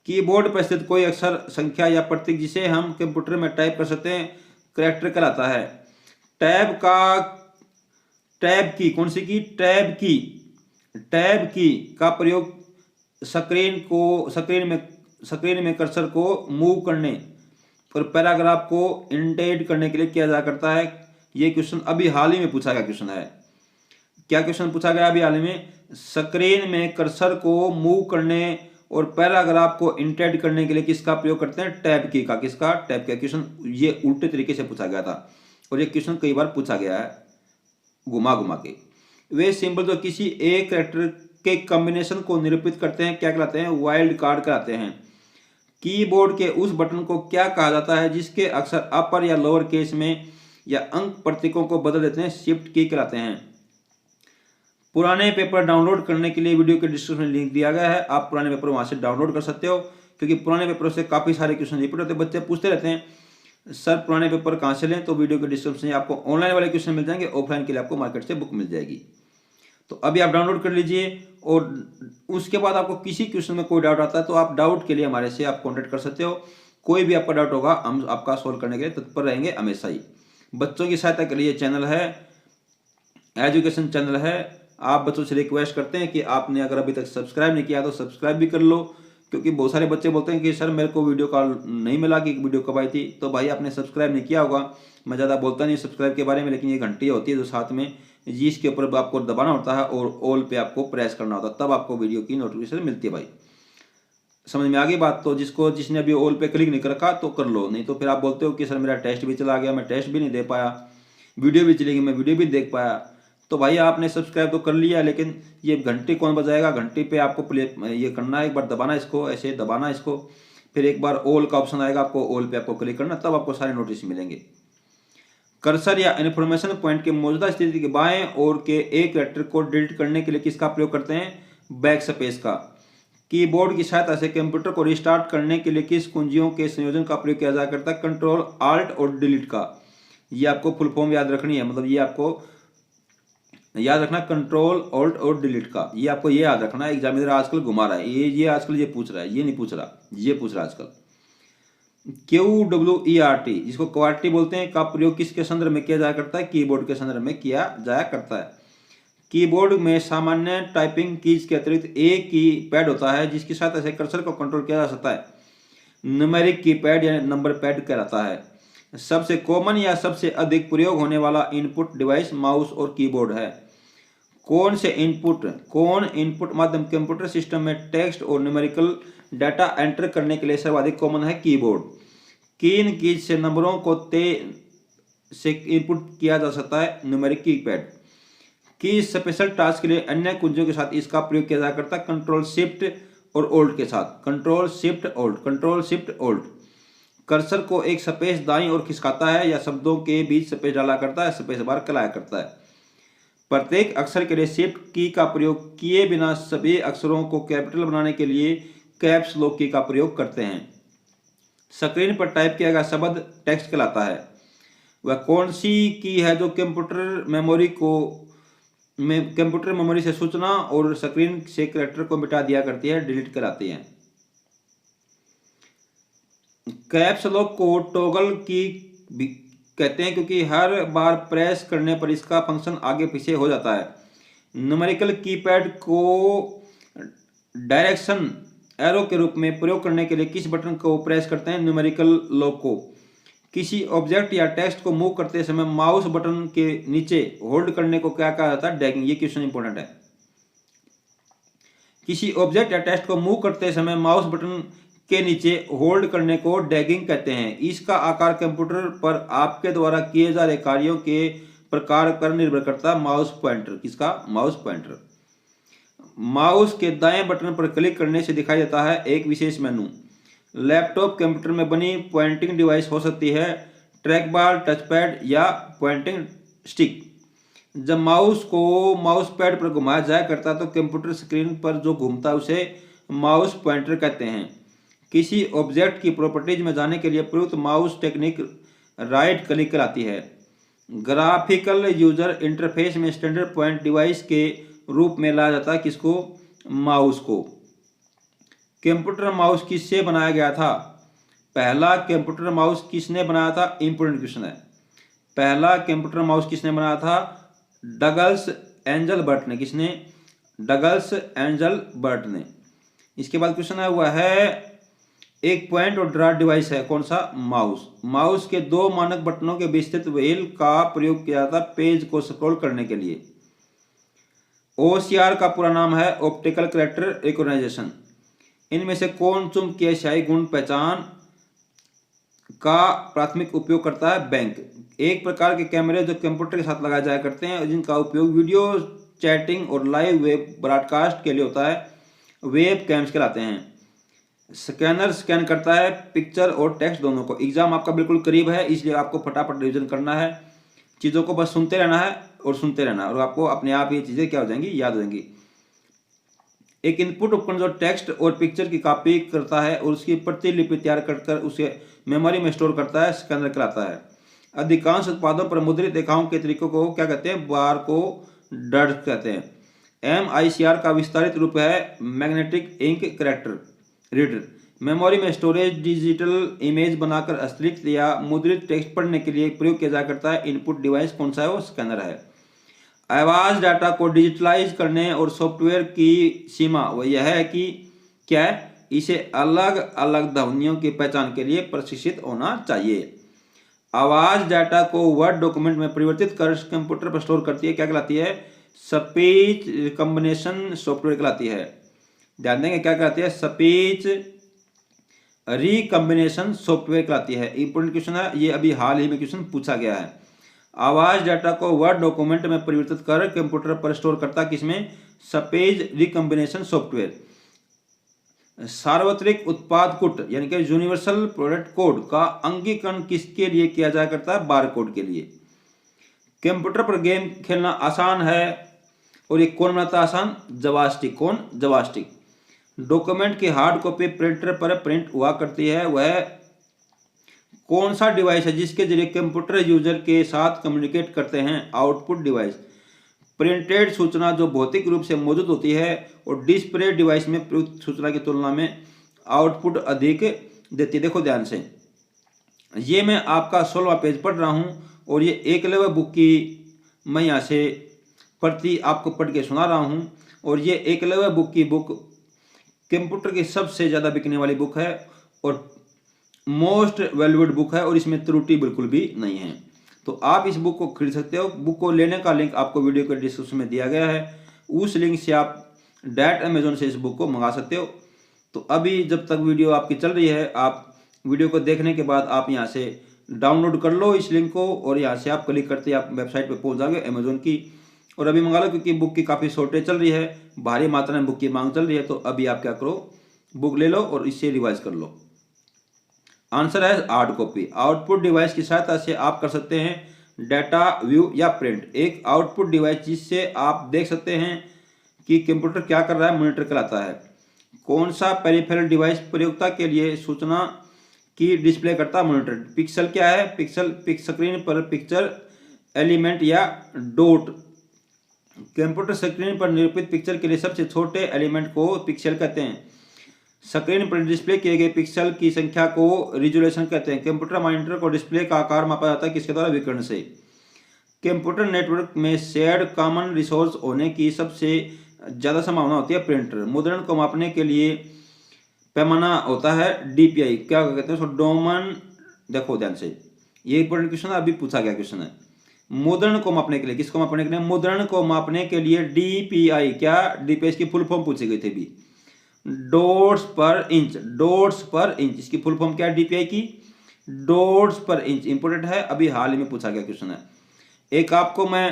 Speaker 1: कीबोर्ड पर स्थित कोई अक्षर, संख्या या प्रतीक जिसे हम कंप्यूटर में टाइप कर सकते हैं कैरेक्टर कहलाता है। टैब की कौन सी की? टैब की का प्रयोग स्क्रीन में कर्सर को मूव करने और पैराग्राफ को इंडेंट करने के लिए किया जा करता है। ये क्वेश्चन अभी हाल ही में पूछा गया क्वेश्चन है। क्या क्वेश्चन पूछा गया अभी हाल ही में? स्क्रीन में कर्सर को मूव करने और पैराग्राफ को इंडेंट करने के लिए किसका प्रयोग करते हैं? टैब की का। किसका? टैब का। क्वेश्चन ये उल्टे तरीके से पूछा गया था और ये क्वेश्चन कई बार पूछा गया है घुमा घुमा के। वे सिंबल जो किसी एक कैरेक्टर के कॉम्बिनेशन को निरूपित करते हैं क्या कहलाते हैं? वाइल्ड कार्ड कहलाते हैं। कीबोर्ड के उस बटन को क्या कहा जाता है जिसके अक्षर अपर या लोअर केस में या अंक प्रतीकों को बदल देते हैं? शिफ्ट की कहलाते हैं। पुराने पेपर डाउनलोड करने के लिए वीडियो के डिस्क्रिप्शन में लिंक दिया गया है, आप पुराने पेपर वहां से डाउनलोड कर सकते हो, क्योंकि पुराने पेपर से काफ़ी सारे क्वेश्चन रिपीट होते हैं। बच्चे पूछते रहते हैं सर पुराने पेपर कहाँ से लें, तो वीडियो के डिस्क्रिप्शन में आपको ऑनलाइन वाले क्वेश्चन मिल जाएंगे, ऑफलाइन के लिए आपको मार्केट से बुक मिल जाएगी। तो अभी आप डाउनलोड कर लीजिए और उसके बाद आपको किसी क्वेश्चन में कोई डाउट आता है तो आप डाउट के लिए हमारे से आप कॉन्टेक्ट कर सकते हो। कोई भी आपका डाउट होगा हम आपका सोल्व करने के लिए तत्पर रहेंगे हमेशा ही। बच्चों की सहायता के लिए चैनल है, एजुकेशन चैनल है। आप बच्चों से रिक्वेस्ट करते हैं कि आपने अगर अभी तक सब्सक्राइब नहीं किया तो सब्सक्राइब भी कर लो, क्योंकि बहुत सारे बच्चे बोलते हैं कि सर मेरे को वीडियो कॉल नहीं मिला कि वीडियो कब आई थी। तो भाई आपने सब्सक्राइब नहीं किया होगा। मैं ज़्यादा बोलता नहीं सब्सक्राइब के बारे में, लेकिन ये घंटी होती है जो साथ में जिसके ऊपर आपको दबाना होता है और ऑल पे आपको प्रेस करना होता है, तब आपको वीडियो की नोटिफिकेशन मिलती है। भाई समझ में आ गई बात? तो जिसने अभी ऑल पे क्लिक नहीं कर रखा तो कर लो, नहीं तो फिर आप बोलते हो कि सर मेरा टेस्ट भी चला गया, मैं टेस्ट भी नहीं दे पाया, वीडियो भी चली गई, मैं वीडियो भी नहीं देख पाया। तो भाई आपने सब्सक्राइब तो कर लिया, लेकिन ये घंटी कौन बजाएगा? घंटी पे आपको प्ले ये करना है, एक बार दबाना इसको, ऐसे दबाना इसको, फिर एक बार ऑल का ऑप्शन आएगा, आपको ऑल पे आपको क्लिक करना, तब आपको सारे नोटिस मिलेंगे। कर्सर या इन्फॉर्मेशन पॉइंट के मौजूदा स्थिति के बाएं ओर के एक कैरेक्टर को डिलीट करने के लिए किसका प्रयोग करते हैं? बैक स्पेस का। कीबोर्ड की सहायता से कंप्यूटर को रिस्टार्ट करने के लिए किस कुंजियों के संयोजन का प्रयोग किया जा करता है? कंट्रोल आल्ट और डिलीट का। ये आपको फुल फॉर्म याद रखनी है, मतलब ये आपको याद रखना, कंट्रोल ऑल्ट और डिलीट का। ये आपको ये याद रखना है। एग्जामिनर आजकल घुमा रहा है, ये आजकल ये पूछ रहा है, ये नहीं पूछ रहा, ये पूछ रहा है आजकल। QWERT जिसको क्वार्टी बोलते हैं का प्रयोग किसके संदर्भ में किया जाया करता है? कीबोर्ड के संदर्भ में किया जाया करता है। कीबोर्ड में सामान्य टाइपिंग कीज के अतिरिक्त एक की पैड होता है जिसकी सहायता से कर्सर को कंट्रोल किया जा सकता है। न्यूमेरिक कीपैड या नंबर पैड कहलाता है। सबसे कॉमन या सबसे अधिक प्रयोग होने वाला इनपुट डिवाइस माउस और कीबोर्ड है। कौन इनपुट माध्यम कंप्यूटर सिस्टम में टेक्स्ट और न्यूमेरिकल डाटा एंटर करने के लिए सर्वाधिक कॉमन है? कीबोर्ड। किन कीज से नंबरों को से इनपुट किया जा सकता है? Numeric keypad. की स्पेशल टास्क के लिए अन्य कुंजियों के साथ इसका प्रयोग किया जा करता है? कंट्रोल शिफ्ट और ओल्ट के साथ। Control shift ओल्ट। कर्सर को एक स्पेस दाईं ओर खिसकाता है या शब्दों के बीच स्पेस डाला करता है? स्पेस बार कराया करता है। प्रत्येक अक्षर के लिए शिफ्ट की का प्रयोग किए बिना सभी अक्षरों को कैपिटल बनाने के लिए कैप्स लॉक की का प्रयोग करते हैं। स्क्रीन पर टाइप किया गया शब्द टेक्स्ट कहलाता है। वह कौन सी की है जो कंप्यूटर मेमोरी से सूचना और स्क्रीन से कैरेक्टर को मिटा दिया करती है? डिलीट कराती है। कैप्स लॉक को टॉगल की कहते हैं क्योंकि हर बार प्रेस करने पर इसका फंक्शन आगे पीछे हो जाता है। न्यूमेरिकल कीपैड को डायरेक्शन एरो के रूप में प्रयोग करने के लिए किस बटन को प्रेस करते हैं? न्यूमेरिकल लॉक को। किसी ऑब्जेक्ट या टेक्स्ट को मूव करते समय माउस बटन के नीचे होल्ड करने को क्या कहा जाता है? डैगिंग। ये क्वेश्चन इंपॉर्टेंट है। किसी ऑब्जेक्ट या टेक्स्ट को मूव करते समय माउस बटन के नीचे होल्ड करने को डैगिंग कहते हैं। इसका आकार कंप्यूटर पर आपके द्वारा किए जा रहे कार्यों के प्रकार पर निर्भर करता है। Mouse pointer. किसका? Mouse pointer. माउस के दाएं बटन पर क्लिक करने से दिखाई देता है एक विशेष मेनू। लैपटॉप कंप्यूटर में बनी पॉइंटिंग डिवाइस हो सकती है ट्रैक बार, टचपैड या पॉइंटिंग स्टिक। जब माउस को माउस पैड पर घुमाया जाया करता है तो कंप्यूटर स्क्रीन पर जो घूमता है उसे माउस पॉइंटर कहते हैं। किसी ऑब्जेक्ट की प्रॉपर्टीज में जाने के लिए प्रयुक्त माउस टेक्निक राइट क्लिक कहलाती है। ग्राफिकल यूजर इंटरफेस में स्टैंडर्ड पॉइंट डिवाइस के रूप में लाया जाता है किसको? माउस को। कंप्यूटर माउस किससे बनाया गया था? पहला कंप्यूटर माउस किसने बनाया था? इंपोर्टेंट क्वेश्चन है। पहला कंप्यूटर माउस किसने बनाया था? डगलस एंजलबर्ट ने। किसने? डगलस एंजलबर्ट ने। इसके बाद क्वेश्चन है वह है एक पॉइंट और ड्रॉट डिवाइस है कौन सा? माउस। माउस के दो मानक बटनों के बीच स्थित व्हील का प्रयोग किया जाता है पेज को स्क्रॉल करने के लिए। OCR का पूरा नाम है ऑप्टिकल कैरेक्टर रिकॉग्निशन। इनमें से कौन चुंबकीय स्याही गुण पहचान का प्राथमिक उपयोग करता है? बैंक। एक प्रकार के कैमरे जो कंप्यूटर के साथ लगाए जाया करते हैं और जिनका उपयोग वीडियो चैटिंग और लाइव वेब ब्रॉडकास्ट के लिए होता है, वेब कैम्स कहलाते हैं। स्कैनर स्कैन करता है पिक्चर और टेक्स्ट दोनों को। एग्जाम आपका बिल्कुल करीब है, इसलिए आपको फटाफट रिवीजन करना है। चीज़ों को बस सुनते रहना है और सुनते रहना है और आपको अपने आप ये चीज़ें क्या हो जाएंगी? याद हो जाएंगी। एक इनपुट उपकरण जो टेक्स्ट और पिक्चर की कॉपी करता है और उसकी प्रतिलिपि तैयार कर उसे मेमोरी में स्टोर करता है, स्कैनर कहलाता है। अधिकांश उत्पादों पर मुद्रित रेखाओं के तरीकों को क्या कहते हैं? बारकोड कहते हैं। MICR का विस्तारित रूप है magnetic ink character reader. Memory में स्टोरेज डिजिटल इमेज बनाकर हस्तलिखित या मुद्रित टेक्स्ट पढ़ने के लिए प्रयोग किया जा करता है। इनपुट डिवाइस कौन सा है? वो स्कैनर है। आवाज डाटा को डिजिटलाइज करने और सॉफ्टवेयर की सीमा वह यह है कि क्या है? इसे अलग अलग ध्वनियों की पहचान के लिए प्रशिक्षित होना चाहिए। आवाज डाटा को वर्ड डॉक्यूमेंट में परिवर्तित कर कंप्यूटर पर स्टोर करती है, क्या कहलाती है? स्पीच रिकॉम्बिनेशन सॉफ्टवेयर कहलाती है। ध्यान देंगे क्या कहलाती है? स्पीच रिकॉम्बिनेशन सॉफ्टवेयर कहलाती है। इंपोर्टेंट क्वेश्चन है ये, अभी हाल ही में क्वेश्चन पूछा गया है। आवाज डाटा को वर्ड डॉक्यूमेंट में परिवर्तित कर कंप्यूटर पर स्टोर करता किसमें? Speech recombination software. सार्वत्रिक उत्पाद कोड यानी कि यूनिवर्सल प्रोडक्ट कोड का अंगीकरण किसके लिए किया जाया करता है? बार कोड के लिए। कंप्यूटर पर गेम खेलना आसान है और ये कौन बनाता है आसान? जवास्टिक। कौन? जवास्टिक। डॉक्यूमेंट की हार्ड कॉपी प्रिंटर पर प्रिंट हुआ करती है, वह कौन सा डिवाइस है जिसके जरिए कंप्यूटर यूजर के साथ कम्युनिकेट करते हैं? Output device. प्रिंटेड सूचना जो भौतिक रूप से मौजूद होती है और डिस्प्ले डिवाइस में प्रयुक्त सूचना की तुलना में आउटपुट अधिक देती है। देखो ध्यान से, ये मैं आपका 16वां पेज पढ़ रहा हूँ और ये एकलव्य बुक की मैं यहाँ से प्रति आपको पढ़ के सुना रहा हूँ और ये एकलव्य बुक की बुक कंप्यूटर की सबसे ज़्यादा बिकने वाली बुक है और मोस्ट वैल्यूड बुक है और इसमें त्रुटि बिल्कुल भी नहीं है। तो आप इस बुक को खरीद सकते हो। बुक को लेने का लिंक आपको वीडियो के डिस्क्रिप्शन में दिया गया है, उस लिंक से आप डायरेक्ट अमेजोन से इस बुक को मंगा सकते हो। तो अभी जब तक वीडियो आपकी चल रही है, आप वीडियो को देखने के बाद आप यहाँ से डाउनलोड कर लो इस लिंक को और यहाँ से आप क्लिक करते आप वेबसाइट पर पहुँच जाओगे अमेजोन की और अभी मंगा लो, क्योंकि बुक की काफ़ी शॉर्टेज चल रही है, भारी मात्रा में बुक की मांग चल रही है। तो अभी आप क्या करो, बुक ले लो और इससे रिवाइज कर लो। आंसर है हार्ड कॉपी। आउटपुट डिवाइस की सहायता से आप कर सकते हैं डाटा व्यू या प्रिंट। एक आउटपुट डिवाइस जिससे आप देख सकते हैं कि कंप्यूटर क्या कर रहा है, मॉनिटर कहलाता है। कौन सा पेरिफेरल डिवाइस प्रयोगता के लिए सूचना की डिस्प्ले करता है? मॉनिटर। पिक्सल क्या है? पिक्सल स्क्रीन पर पिक्चर एलिमेंट या डॉट। कंप्यूटर स्क्रीन पर निरूपित पिक्चर के लिए सबसे छोटे एलिमेंट को पिक्सल कहते हैं। स्क्रीन पर डिस्प्ले किए गए पिक्सल की संख्या को रिजोल्यूशन कहते हैं। कंप्यूटर मॉनिटर को डिस्प्ले का आकार मापा जाता है किसके द्वारा? विकिरण से। कंप्यूटर नेटवर्क में शेयर्ड कॉमन रिसोर्स होने की सबसे ज़्यादा संभावना होती है प्रिंटर। मुद्रण को मापने के लिए पैमाना होता है DPI, क्या कहते हैं उसको? डोमन। देखो ध्यान से, ये इंपॉर्टेंट क्वेश्चन है, अभी पूछा गया क्वेश्चन है। मुद्रण को मापने के लिए, किसको मापने के लिए? मुद्रण को मापने के लिए DPI, क्या DPI की फुल फॉर्म पूछी गई थी भी, डॉट्स पर इंच। डॉट्स पर इंच इसकी फुल फॉर्म क्या है DPI की? डॉट्स पर इंच। इंपोर्टेंट है, अभी हाल ही में पूछा गया क्वेश्चन है। एक आपको मैं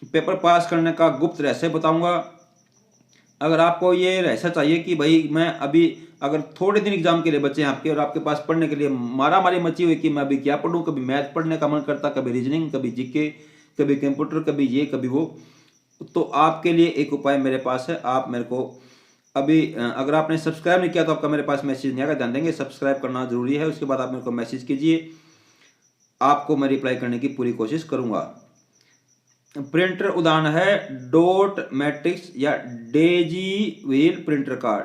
Speaker 1: पेपर पास करने का गुप्त रहस्य बताऊंगा। अगर आपको ये रहस्य चाहिए कि भाई मैं अभी अगर थोड़े दिन एग्जाम के लिए बचे हैं आपके और आपके पास पढ़ने के लिए मारा मारी मची हुई कि मैं अभी क्या पढ़ूं, कभी मैथ पढ़ने का मन करता, कभी रीजनिंग, कभी जीके, कभी कंप्यूटर, कभी ये कभी वो, तो आपके लिए एक उपाय मेरे पास है। आप मेरे को अभी अगर आपने सब्सक्राइब नहीं किया तो आपका मेरे पास मैसेज नहीं आएगा, ध्यान देंगे सब्सक्राइब करना जरूरी है। उसके बाद आप मेरे को मैसेज कीजिए, आपको मैं रिप्लाई करने की पूरी कोशिश करूंगा। प्रिंटर उदाहरण है डॉट मैट्रिक्स या डेजी व्हील प्रिंटर का।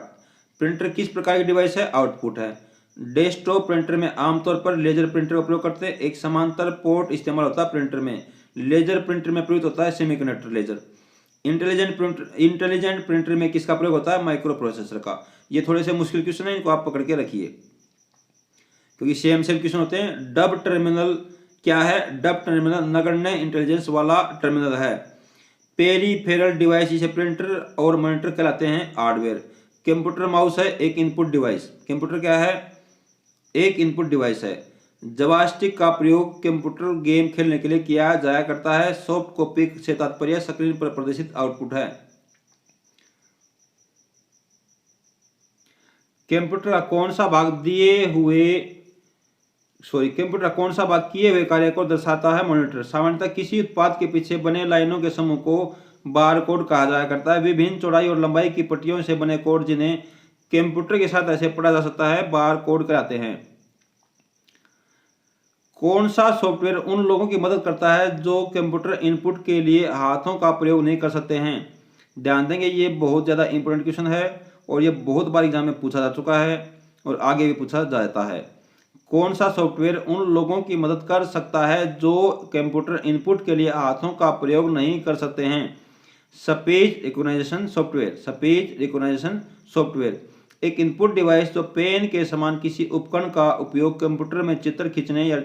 Speaker 1: प्रिंटर किस प्रकार की डिवाइस है? आउटपुट है। डेस्कटॉप प्रिंटर में आमतौर पर लेजर प्रिंटर का उपयोग करते हैं। एक समांतर पोर्ट इस्तेमाल होता है प्रिंटर में। लेजर प्रिंटर में प्रयुक्त होता है सेमीकंडक्टर लेजर। इंटेलिजेंट प्रिंटर में किसका प्रयोग होता है? माइक्रो प्रोसेसर का। ये थोड़े से मुश्किल क्वेश्चन है, इनको आप पकड़ के रखिए क्योंकि सेम क्वेश्चन होते हैं। डब टर्मिनल क्या है? डब टर्मिनल नगण्य इंटेलिजेंस वाला टर्मिनल है। पेरीफेरल डिवाइस जिसे प्रिंटर और मॉनिटर कहलाते हैं हार्डवेयर। कंप्यूटर माउस है एक इनपुट डिवाइस। कंप्यूटर क्या है? एक इनपुट डिवाइस है। जॉयस्टिक का प्रयोग कंप्यूटर गेम खेलने के लिए किया जाया करता है। सॉफ्ट कॉपी से तात्पर्य स्क्रीन पर प्रदर्शित आउटपुट है। कंप्यूटर का कौन सा भाग कंप्यूटर कौन सा भाग किए हुए कार्य को दर्शाता है? मॉनिटर। सामान्यतः किसी उत्पाद के पीछे बने लाइनों के समूह को बार कोड कहा जाया करता है। विभिन्न चौड़ाई और लंबाई की पट्टियों से बने कोड जिन्हें कंप्यूटर के साथ ऐसे पढ़ा जा सकता है बार कोड कहलाते हैं। कौन सा सॉफ्टवेयर उन लोगों की मदद करता है जो कंप्यूटर इनपुट के लिए हाथों का प्रयोग नहीं कर सकते हैं? ध्यान देंगे, ये बहुत ज़्यादा इंपॉर्टेंट क्वेश्चन है और ये बहुत बार एग्जाम में पूछा जा चुका है और आगे भी पूछा जाता है। कौन सा सॉफ्टवेयर उन लोगों की मदद कर सकता है जो कंप्यूटर इनपुट के लिए हाथों का प्रयोग नहीं कर सकते हैं? Speech recognition software. Speech recognition software एक इनपुट डिवाइस जो पेन के समान किसी उपकरण का उपयोग कंप्यूटर में चित्र खींचने या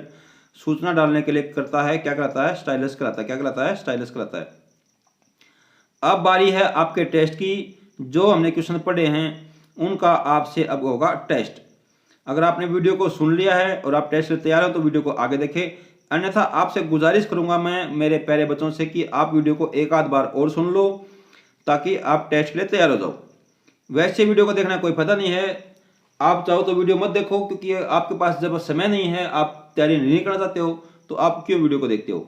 Speaker 1: सूचना डालने के लिए करता है क्या कहलाता है? स्टाइलस कहलाता है। क्या कहलाता है? स्टाइलस कहलाता है। अब बारी है आपके टेस्ट की। जो हमने क्वेश्चन पढ़े हैं उनका आपसे अब होगा टेस्ट। अगर आपने वीडियो को सुन लिया है और आप टेस्ट के लिए तैयार हो तो वीडियो को आगे देखें, अन्यथा आपसे गुजारिश करूंगा मैं मेरे प्यारे बच्चों से कि आप वीडियो को एक आध बार और सुन लो ताकि आप टेस्ट के लिए तैयार हो जाओ। वैसे वीडियो को देखना कोई फायदा नहीं है, आप चाहो तो वीडियो मत देखो क्योंकि आपके पास जब समय नहीं है, आप तैयारी नहीं करना चाहते हो तो आप क्यों वीडियो को देखते हो?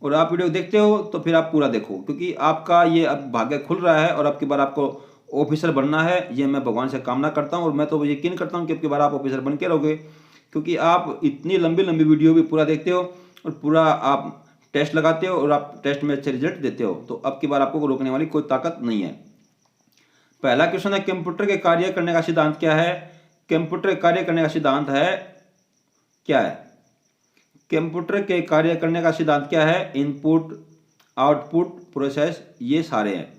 Speaker 1: और आप वीडियो देखते हो तो फिर आप पूरा देखो क्योंकि आपका ये अब भाग्य खुल रहा है और अब की बार आपको ऑफिसर बनना है। ये मैं भगवान से कामना करता हूँ और मैं तो यकीन करता हूँ कि अब की बार आप ऑफिसर बन के रहोगे क्योंकि आप इतनी लंबी लंबी वीडियो भी पूरा देखते हो और पूरा आप टेस्ट लगाते हो और आप टेस्ट में अच्छे रिजल्ट देते हो। तो अब की बार आपको रोकने वाली कोई ताकत नहीं है। पहला क्वेश्चन है कंप्यूटर के कार्य करने का सिद्धांत क्या है? कंप्यूटर कार्य करने का सिद्धांत है क्या है? कंप्यूटर के कार्य करने का सिद्धांत क्या है? इनपुट, आउटपुट, प्रोसेस, ये सारे हैं।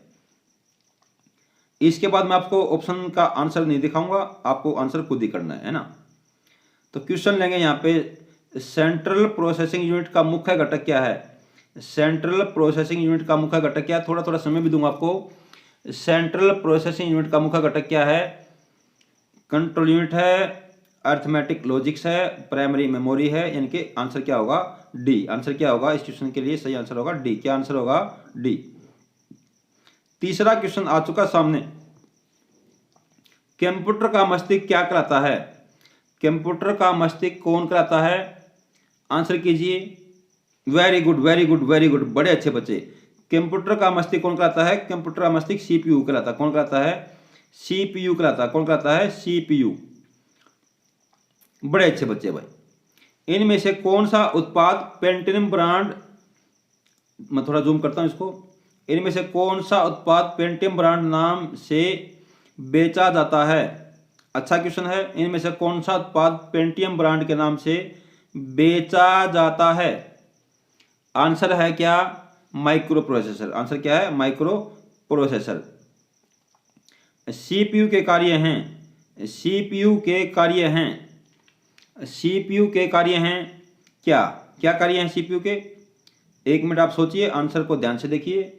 Speaker 1: इसके बाद मैं आपको ऑप्शन का आंसर नहीं दिखाऊंगा, आपको आंसर खुद ही करना है ना। तो क्वेश्चन लेंगे यहाँ पे, सेंट्रल प्रोसेसिंग यूनिट का मुख्य घटक क्या है? सेंट्रल प्रोसेसिंग यूनिट का मुख्य घटक क्या है? थोड़ा थोड़ा समय भी दूंगा आपको। सेंट्रल प्रोसेसिंग यूनिट का मुख्य घटक क्या है? कंट्रोल यूनिट है, अर्थमेटिक लॉजिक्स है, प्राइमरी मेमोरी है, यानी कि आंसर क्या होगा? डी। आंसर क्या होगा इस क्वेश्चन के लिए? सही आंसर होगा डी। क्या आंसर होगा? डी। तीसरा क्वेश्चन आ चुका सामने, कंप्यूटर का मस्तिष्क क्या कहलाता है? कंप्यूटर का मस्तिष्क कौन कहलाता है? आंसर कीजिए। Very good, very good, very good, बड़े अच्छे बच्चे। कंप्यूटर का मस्तिष्क कौन कहलाता है? कंप्यूटर का मस्तिष्क सीपीयू कहलाता है। कौन कहलाता है? सीपीयू कहलाता है। कौन कहलाता है? सीपीयू। बड़े अच्छे बच्चे भाई। इनमें से कौन सा उत्पाद पेंटियम ब्रांड, मैं थोड़ा जूम करता हूं इसको, इनमें से कौन सा उत्पाद पेंटियम ब्रांड नाम से बेचा जाता है? अच्छा क्वेश्चन है। इनमें से कौन सा उत्पाद पेंटियम ब्रांड के नाम से बेचा जाता है? आंसर है क्या? Micro processor. आंसर क्या है? Micro processor. सीपीयू के कार्य हैं, सीपीयू के कार्य हैं, सीपीयू के कार्य हैं क्या? क्या कार्य हैं सीपीयू के? एक मिनट आप सोचिए, आंसर को ध्यान से देखिए।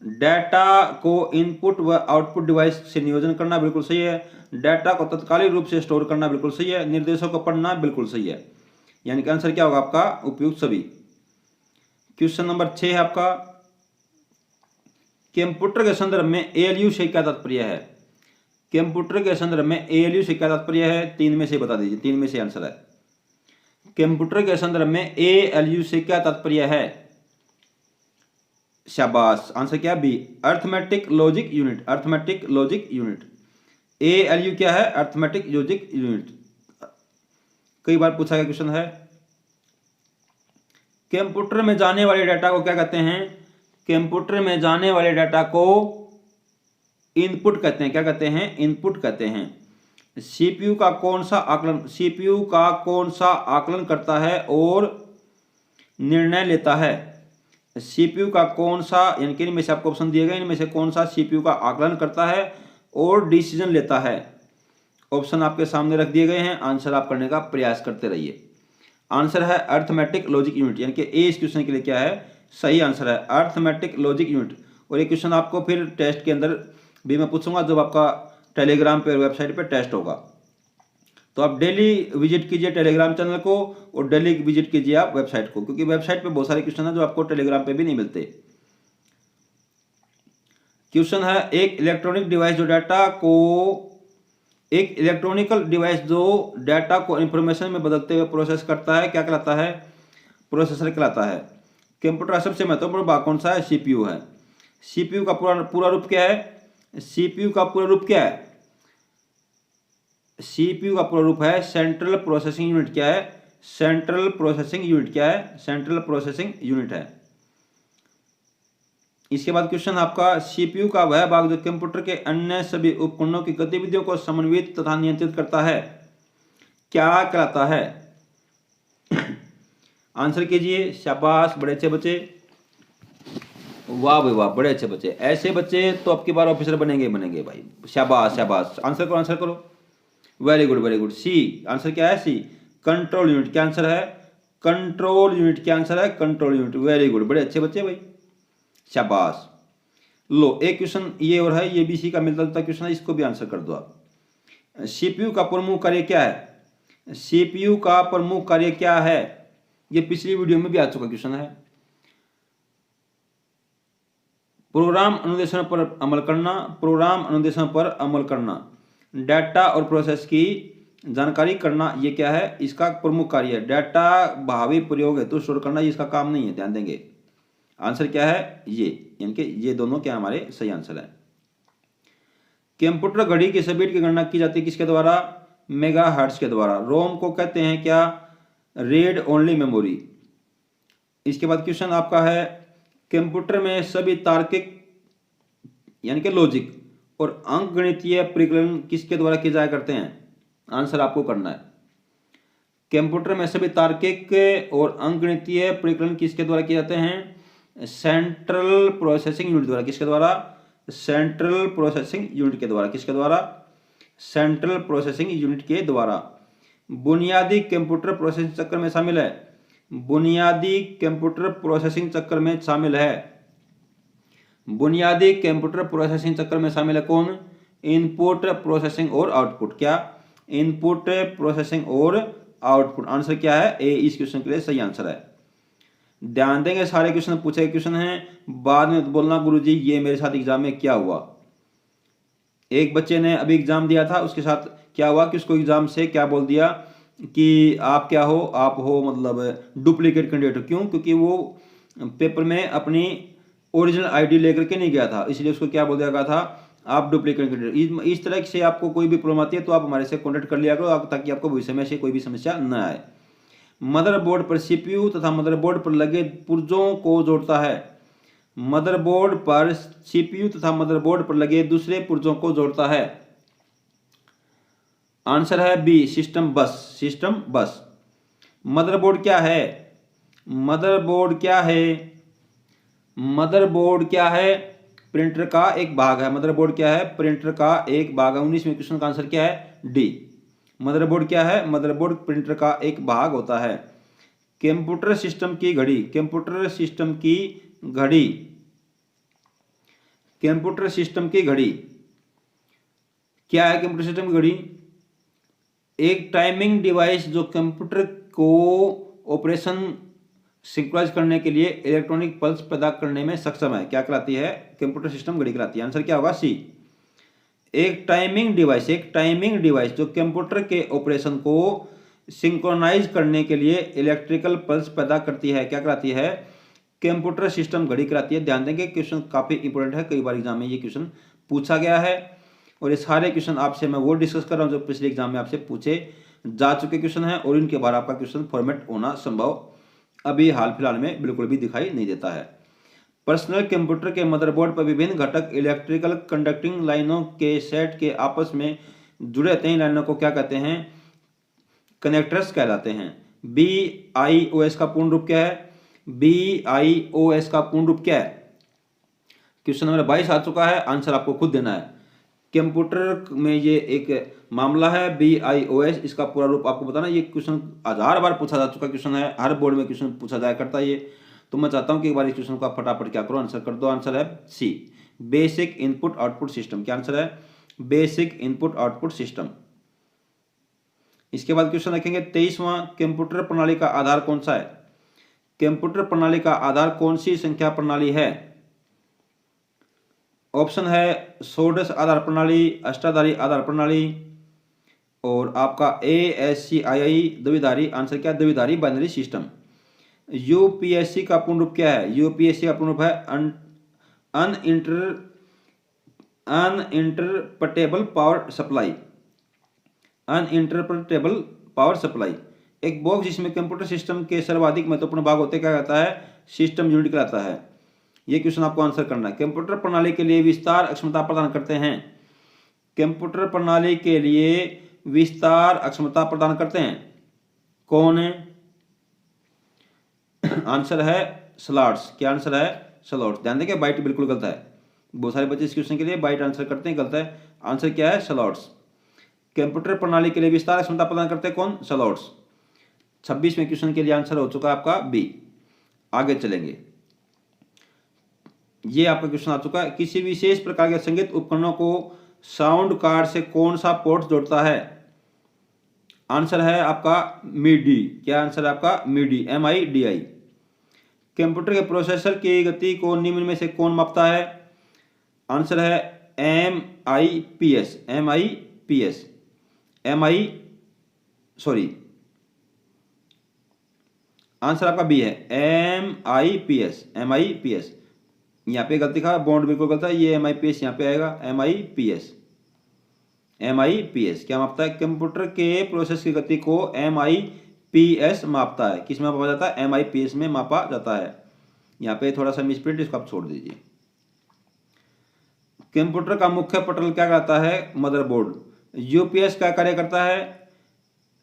Speaker 1: डाटा को इनपुट व आउटपुट डिवाइस से नियोजन करना बिल्कुल सही है। डाटा को तत्कालिक रूप से स्टोर करना बिल्कुल सही है। निर्देशों को पढ़ना बिल्कुल सही है। यानी कि आंसर क्या होगा आपका? उपयुक्त सभी। क्वेश्चन नंबर 6 है आपका, कंप्यूटर के संदर्भ में एएलयू से क्या तात्पर्य है? कंप्यूटर के संदर्भ में एएलयू से क्या तात्पर्य है? तीन में से बता दीजिए, तीन में से आंसर है। कंप्यूटर के संदर्भ में एएलयू से क्या तात्पर्य है? शाबाश, आंसर क्या? B, arithmetic logic unit. Arithmetic logic unit. ALU क्या है? Arithmetic logic unit. कई बार पूछा गया क्वेश्चन है। कंप्यूटर में जाने वाले डाटा को क्या कहते हैं? कंप्यूटर में जाने वाले डाटा को इनपुट कहते हैं। क्या कहते हैं? इनपुट कहते हैं। सीपीयू का कौन सा आकलन करता है और निर्णय लेता है? सीपीयू का कौन सा, यानी कि इनमें से आपको ऑप्शन दिए गए, इनमें से कौन सा सीपीयू का आकलन करता है और डिसीजन लेता है? ऑप्शन आपके सामने रख दिए गए हैं, आंसर आप करने का प्रयास करते रहिए। आंसर है अर्थमेटिक लॉजिक यूनिट, यानी कि ए इस क्वेश्चन के लिए क्या है? सही आंसर है अर्थमेटिक लॉजिक यूनिट। और ये क्वेश्चन आपको फिर टेस्ट के अंदर भी मैं पूछूंगा जब आपका टेलीग्राम पे और वेबसाइट पे टेस्ट होगा। तो आप डेली विजिट कीजिए टेलीग्राम चैनल को और डेली विजिट कीजिए आप वेबसाइट को, क्योंकि वेबसाइट पे बहुत सारे क्वेश्चन है जो आपको टेलीग्राम पे भी नहीं मिलते। क्वेश्चन है एक इलेक्ट्रॉनिकल डिवाइस जो डाटा को इंफॉर्मेशन में बदलते हुए प्रोसेस करता है क्या कहलाता है? प्रोसेसर कहलाता है। कंप्यूटर का सबसे महत्वपूर्ण भाग कौन सा है? सीपीयू है। सीपीयू का पूरा रूप क्या है? सीपीयू का पूरा रूप क्या है? सीपीयू का पूरा रूप है सेंट्रल प्रोसेसिंग यूनिट। क्या है? Central processing unit. क्या है? सेंट्रल प्रोसेसिंग यूनिट है। इसके बाद क्वेश्चन आपका सीपीयू का वह भाग जो कंप्यूटर के अन्य सभी उपकरणों की गतिविधियों को समन्वित तथा नियंत्रित करता है क्या कहलाता है? आंसर कीजिए। शाबाश, बड़े अच्छे बच्चे, वाह भाई वाह, बड़े अच्छे बच्चे। ऐसे बच्चे तो आपकी बार ऑफिसर बनेंगे भाई। शाबाश शाबाश, आंसर करो। Very good. सी आंसर क्या है? C control unit. क्या आंसर है? Control unit. क्या आंसर है? Control unit. वेरी गुड, बड़े अच्छे बच्चे भाई, शाबाश। लो एक क्वेश्चन ये और है, ये भी सी का मिलता जुलता क्वेश्चन है, इसको भी आंसर कर दो आप। सीपीयू का प्रमुख कार्य क्या है? सीपीयू का प्रमुख कार्य क्या है? ये पिछली वीडियो में भी आ चुका क्वेश्चन है। प्रोग्राम अनुदेशन पर अमल करना, डाटा और प्रोसेस की जानकारी करना, ये क्या है? इसका प्रमुख कार्य है। डाटा भावी प्रयोग हेतु स्टोर करना, ये इसका काम नहीं है, ध्यान देंगे। आंसर क्या है? ये, यानी कि ये दोनों क्या हमारे सही आंसर है। कंप्यूटर घड़ी की स्पीड की गणना की जाती है किसके द्वारा? मेगाहर्ट्ज के द्वारा। रोम को कहते हैं क्या? Read only memory. इसके बाद क्वेश्चन आपका है कंप्यूटर में सभी तार्किक यानी कि लॉजिक और अंकगणितीय परिकलन किसके द्वारा किए जाया करते हैं? आंसर आपको करना है। कंप्यूटर में सभी तार्किक और अंकगणितीय परिकलन किसके द्वारा किए जाते हैं? सेंट्रल प्रोसेसिंग यूनिट द्वारा। किसके द्वारा? सेंट्रल प्रोसेसिंग यूनिट के द्वारा। किसके द्वारा? सेंट्रल प्रोसेसिंग यूनिट के द्वारा। बुनियादी कंप्यूटर प्रोसेसिंग चक्र में शामिल है। बुनियादी कंप्यूटर प्रोसेसिंग चक्र में शामिल है। बुनियादी कंप्यूटर प्रोसेसिंग चक्र में शामिल है कौन? इनपुट प्रोसेसिंग और आउटपुट। क्या? इनपुट प्रोसेसिंग और आउटपुट। आंसर क्या है? ए इस क्वेश्चन के लिए सही आंसर है। ध्यान देंगे, सारे क्वेश्चन पूछे क्वेश्चन हैं, बाद में बोलना गुरुजी ये मेरे साथ एग्जाम में क्या हुआ। एक बच्चे ने अभी एग्जाम दिया था, उसके साथ क्या हुआ कि उसको एग्जाम से क्या बोल दिया कि आप क्या हो? आप हो मतलब डुप्लीकेट कैंडिडेट। क्यों? क्योंकि वो पेपर में अपनी ओरिजिनल आईडी लेकर के नहीं गया था, इसलिए उसको क्या बोल दिया गया था? आप डुप्लीकेट कैंडिडेट। इस तरह से आपको कोई भी प्रॉब्लम आती है तो आप हमारे से कॉन्टेक्ट कर लिया करो, ताकि आपको भविष्य में से कोई भी समस्या न आए। मदरबोर्ड पर सीपीयू तथा मदरबोर्ड पर लगे पुर्जों को जोड़ता है। मदरबोर्ड पर सीपीयू तथा मदरबोर्ड पर लगे दूसरे पुर्जों को जोड़ता है। आंसर है बी सिस्टम बस। सिस्टम बस। मदरबोर्ड क्या है? मदरबोर्ड क्या है? मदरबोर्ड क्या है? प्रिंटर का एक भाग है। मदरबोर्ड क्या है? प्रिंटर का एक भाग है। 19वें क्वेश्चन का आंसर क्या है? डी। मदरबोर्ड क्या है? मदरबोर्ड प्रिंटर का एक भाग होता है। कंप्यूटर सिस्टम की घड़ी। कंप्यूटर सिस्टम की घड़ी। कंप्यूटर सिस्टम की घड़ी क्या है? कंप्यूटर सिस्टम की घड़ी एक टाइमिंग डिवाइस जो कंप्यूटर को ऑपरेशन सिंक्रोनाइज करने के लिए इलेक्ट्रॉनिक पल्स पैदा करने में सक्षम है। क्या कहलाती है? कंप्यूटर सिस्टम घड़ी कहलाती है। आंसर क्या होगा? सी। एक टाइमिंग डिवाइस जो कंप्यूटर के ऑपरेशन को सिंक्रोनाइज करने के लिए इलेक्ट्रिकल पल्स पैदा करती है, क्या कहलाती है? कंप्यूटर सिस्टम घड़ी कहलाती है। ध्यान देंगे, क्वेश्चन काफी इंपॉर्टेंट है, कई बार एग्जाम में ये क्वेश्चन पूछा गया है। और ये सारे क्वेश्चन आपसे मैं वो डिस्कस कर रहा हूँ जो पिछले एग्जाम में आपसे पूछे जा चुके क्वेश्चन है, और इनके बाद आपका क्वेश्चन फॉर्मेट होना संभव अभी हाल फिलहाल में बिल्कुल भी दिखाई नहीं देता है। पर्सनल कंप्यूटर के मदरबोर्ड पर विभिन्न घटक इलेक्ट्रिकल कंडक्टिंग लाइनों के सेट के आपस में जुड़े रहते हैं। लाइनों को क्या कहते हैं? कनेक्टर्स कहलाते हैं। BIOS का पूर्ण रूप क्या है? BIOS का पूर्ण रूप क्या है? क्वेश्चन नंबर 22 आ चुका है, आंसर आपको खुद देना है। कंप्यूटर में ये एक मामला है BIOS, इसका पूरा रूप आपको बताना। ये क्वेश्चन 1000 बार पूछा जा चुका क्वेश्चन है, हर बोर्ड में क्वेश्चन पूछा जाया करता है ये। तो मैं चाहता हूं कि एक बार इस क्वेश्चन को आप फटाफट क्या करो, आंसर कर दो। आंसर है सी, बेसिक इनपुट आउटपुट सिस्टम। क्या आंसर है? Basic input output system. इसके बाद क्वेश्चन रखेंगे 23वां, कंप्यूटर प्रणाली का आधार कौन सा है? कंप्यूटर प्रणाली का आधार कौन सी संख्या प्रणाली है? ऑप्शन है षोडश आधार प्रणाली, अष्टाधारी आधार प्रणाली, और आपका ASCII द्विधारी। आंसर क्या? द्विधारी बाइनरी सिस्टम। UPSC का पूर्ण रूप क्या है? UPSC का पूर्ण रूप है uninterpretable power supply. Uninterpretable power supply. एक बॉक्स जिसमें कंप्यूटर सिस्टम के सर्वाधिक महत्वपूर्ण भाग होते क्या कहता है? सिस्टम यूनिट कहलाता है। यह क्वेश्चन आपको आंसर करना है। कंप्यूटर प्रणाली के लिए विस्तार अक्षमता प्रदान करते हैं। कंप्यूटर प्रणाली के लिए विस्तार अक्षमता प्रदान करते हैं कौन है? आंसर है स्लॉट्स। क्या आंसर है? स्लॉट्स। ध्यान देंगे, बाइट बिल्कुल गलत है। बहुत सारे बच्चे इस क्वेश्चन के लिए बाइट आंसर करते हैं, गलत है। आंसर क्या है? स्लॉट्स। कंप्यूटर प्रणाली के लिए विस्तार क्षमता प्रदान करते हैं कौन? स्लॉट्स। 26वें क्वेश्चन के लिए आंसर हो चुका है आपका बी। आगे चलेंगे, ये आपका क्वेश्चन आ चुका है। किसी विशेष प्रकार के संगीत उपकरणों को साउंड कार्ड से कौन सा पोर्ट जोड़ता है? आंसर है आपका मिडी। क्या आंसर है आपका? मिडी, MIDI। कंप्यूटर के प्रोसेसर की गति को निम्न में से कौन मापता है? आंसर है MIPS। आंसर आपका बी है, MIPS। यहाँ पे गलती का बॉन्ड बिल्कुल गलत है, ये MIPS यहाँ पे आएगा, MIPS क्या मापता है? कंप्यूटर के प्रोसेस की गति को MIPS मापता है। किस में मापा जाता है? MIPS में मापा जाता है। यहाँ पे थोड़ा सा मिसप्रिंट, इसको आप छोड़ दीजिए। कंप्यूटर का मुख्य पटल क्या कहता है? मदरबोर्ड। UPS क्या कार्य करता है?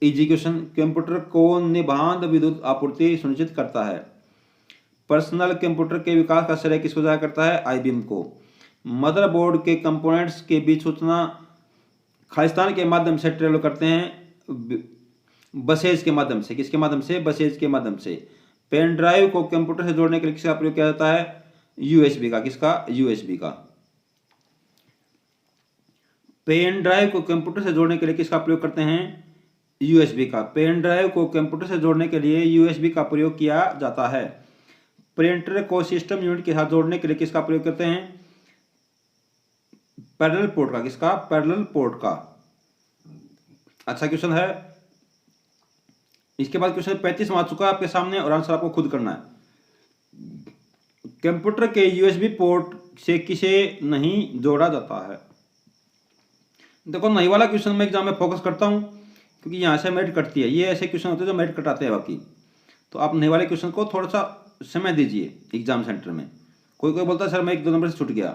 Speaker 1: एग्जीक्यूशन। कंप्यूटर को निर्बाध विद्युत आपूर्ति सुनिश्चित करता है। पर्सनल कंप्यूटर के विकास का श्रेय किसको जाया करता है? IBM को। मदरबोर्ड के कंपोनेंट्स के बीच सूचना खालिस्तान के माध्यम से ट्रेवल करते हैं, बसेज के माध्यम से। किसके माध्यम से? बसेज के माध्यम से। पेन ड्राइव को कंप्यूटर से जोड़ने के लिए किसका प्रयोग किया जाता है? USB का। किसका? USB का। पेन ड्राइव को कंप्यूटर से जोड़ने के लिए किसका प्रयोग करते हैं? USB का। पेन ड्राइव को कंप्यूटर से जोड़ने के लिए USB का प्रयोग किया जाता है। प्रिंटर को सिस्टम यूनिट के साथ जोड़ने के लिए किसका प्रयोग करते हैं? पैरेलल पोर्ट का। किसका? पैरेलल पोर्ट का। अच्छा क्वेश्चन है। इसके बाद क्वेश्चन 35 आ चुका है आपके सामने, और आंसर आपको खुद करना है। कंप्यूटर के USB पोर्ट से किसे नहीं जोड़ा जाता है? देखो, नहीं वाला क्वेश्चन में एग्जाम में फोकस करता हूं, क्योंकि यहां से मेरिट कटती है। ये ऐसे क्वेश्चन होते हैं जो मेरिट कटाते हैं बाकी। तो आप नहीं वाले क्वेश्चन को थोड़ा सा समय दीजिए एग्जाम सेंटर में। कोई बोलता है सर मैं 1-2 नंबर से छूट गया,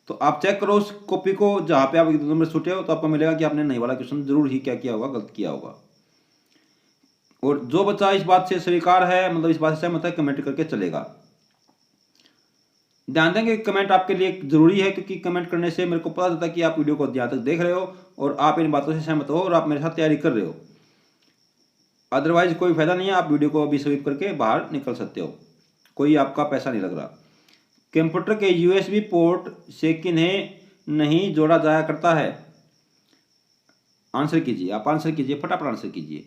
Speaker 1: तो आप चेक करो उस कॉपी को जहां पे आप 1-2 नंबर छूटे हो, तो आपको मिलेगा कि आपने नहीं वाला क्वेश्चन जरूर ही क्या किया होगा, गलत किया होगा। और जो बच्चा इस बात से स्वीकार है, मतलब इस बात से सहमत है, कमेंट करके चलेगा। ध्यान देंगे, कमेंट आपके लिए जरूरी है, क्योंकि कमेंट करने से मेरे को पता चलता है कि आप वीडियो को यहाँ तक देख रहे हो और आप इन बातों से सहमत हो और आप मेरे साथ तैयारी कर रहे हो। अदरवाइज कोई फायदा नहीं है, आप वीडियो को अभी स्वीप करके बाहर निकल सकते हो, कोई आपका पैसा नहीं लग रहा। कंप्यूटर के USB पोर्ट से किन्हें नहीं जोड़ा जाया करता है? आंसर कीजिए, आप आंसर कीजिए, फटाफट आंसर कीजिए।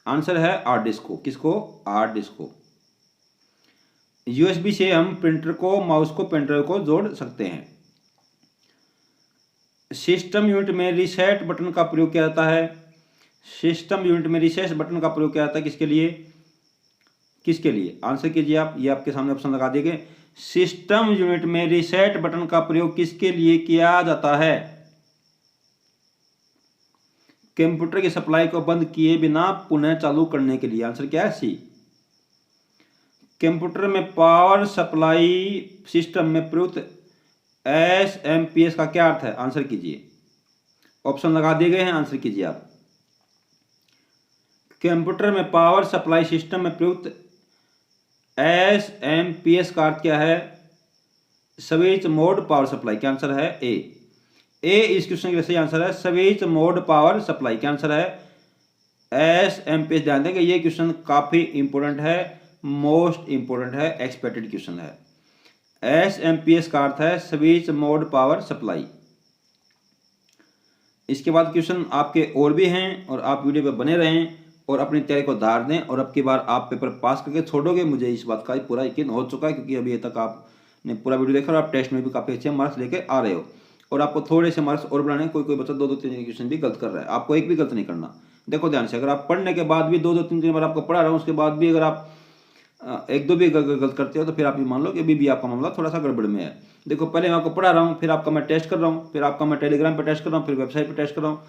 Speaker 1: आंसर है हार्ड डिस्क को। किसको? हार्ड डिस्क को। USB से हम प्रिंटर को, माउस को, पेन ड्राइव को जोड़ सकते हैं। सिस्टम यूनिट में रीसेट बटन का प्रयोग किया जाता है। सिस्टम यूनिट में रीसेट बटन का प्रयोग किया जाता है किसके लिए? किसके लिए? आंसर कीजिए आप, ये आपके सामने ऑप्शन लगा दिए गए। सिस्टम यूनिट में रीसेट बटन का प्रयोग किसके लिए किया जाता है? कंप्यूटर की सप्लाई को बंद किए बिना पुनः चालू करने के लिए। आंसर क्या है? सी। कंप्यूटर में पावर सप्लाई सिस्टम में प्रयुक्त एसएमपीएस का क्या अर्थ है? आंसर कीजिए। ऑप्शन लगा दिए गए हैं, आंसर कीजिए आप। कंप्यूटर में पावर सप्लाई सिस्टम में प्रयुक्त एसएमपीएस का अर्थ क्या है? Switch mode power supply. क्या आंसर है? ए इस क्वेश्चन का सही आंसर है स्विच मोड पावर सप्लाई। क्या आंसर है? एसएमपीएस। ध्यान दें कि ये क्वेश्चन काफी इंपोर्टेंट है, मोस्ट इंपोर्टेंट है, एक्सपेक्टेड क्वेश्चन है। एसएमपीएस का अर्थ है स्विच मोड पावर सप्लाई। इसके बाद क्वेश्चन आपके और भी हैं और आप वीडियो पे बने रहें और अपनी तैयारी को धार दें और अब की बार आप पेपर पास करके छोड़ोगे, मुझे इस बात का पूरा यकीन हो चुका है, क्योंकि अभी तक आपने पूरा वीडियो देखा और आप टेस्ट में भी काफ़ी अच्छे मार्क्स लेके आ रहे हो और आपको थोड़े से मार्क्स और बढ़ाने। कोई बच्चा 2-2-3 क्वेश्चन भी गलत कर रहा है, आपको एक भी गलत नहीं करना। देखो ध्यान से, अगर आप पढ़ने के बाद भी 2-2-3 बार आपको पढ़ा रहा हूँ, उसके बाद भी अगर आप 1-2 भी गलत करते हो तो फिर आप ये मान लो कि अभी भी आपका मामला थोड़ा सा गड़बड़ में है। देखो, पहले मैं आपको पढ़ा रहा हूँ, फिर आपका मैं टेस्ट कर रहा हूँ, फिर आपका मैं टेलीग्राम पर टेस्ट कर रहा हूँ, फिर वेबसाइट पर टेस्ट कर रहा हूँ।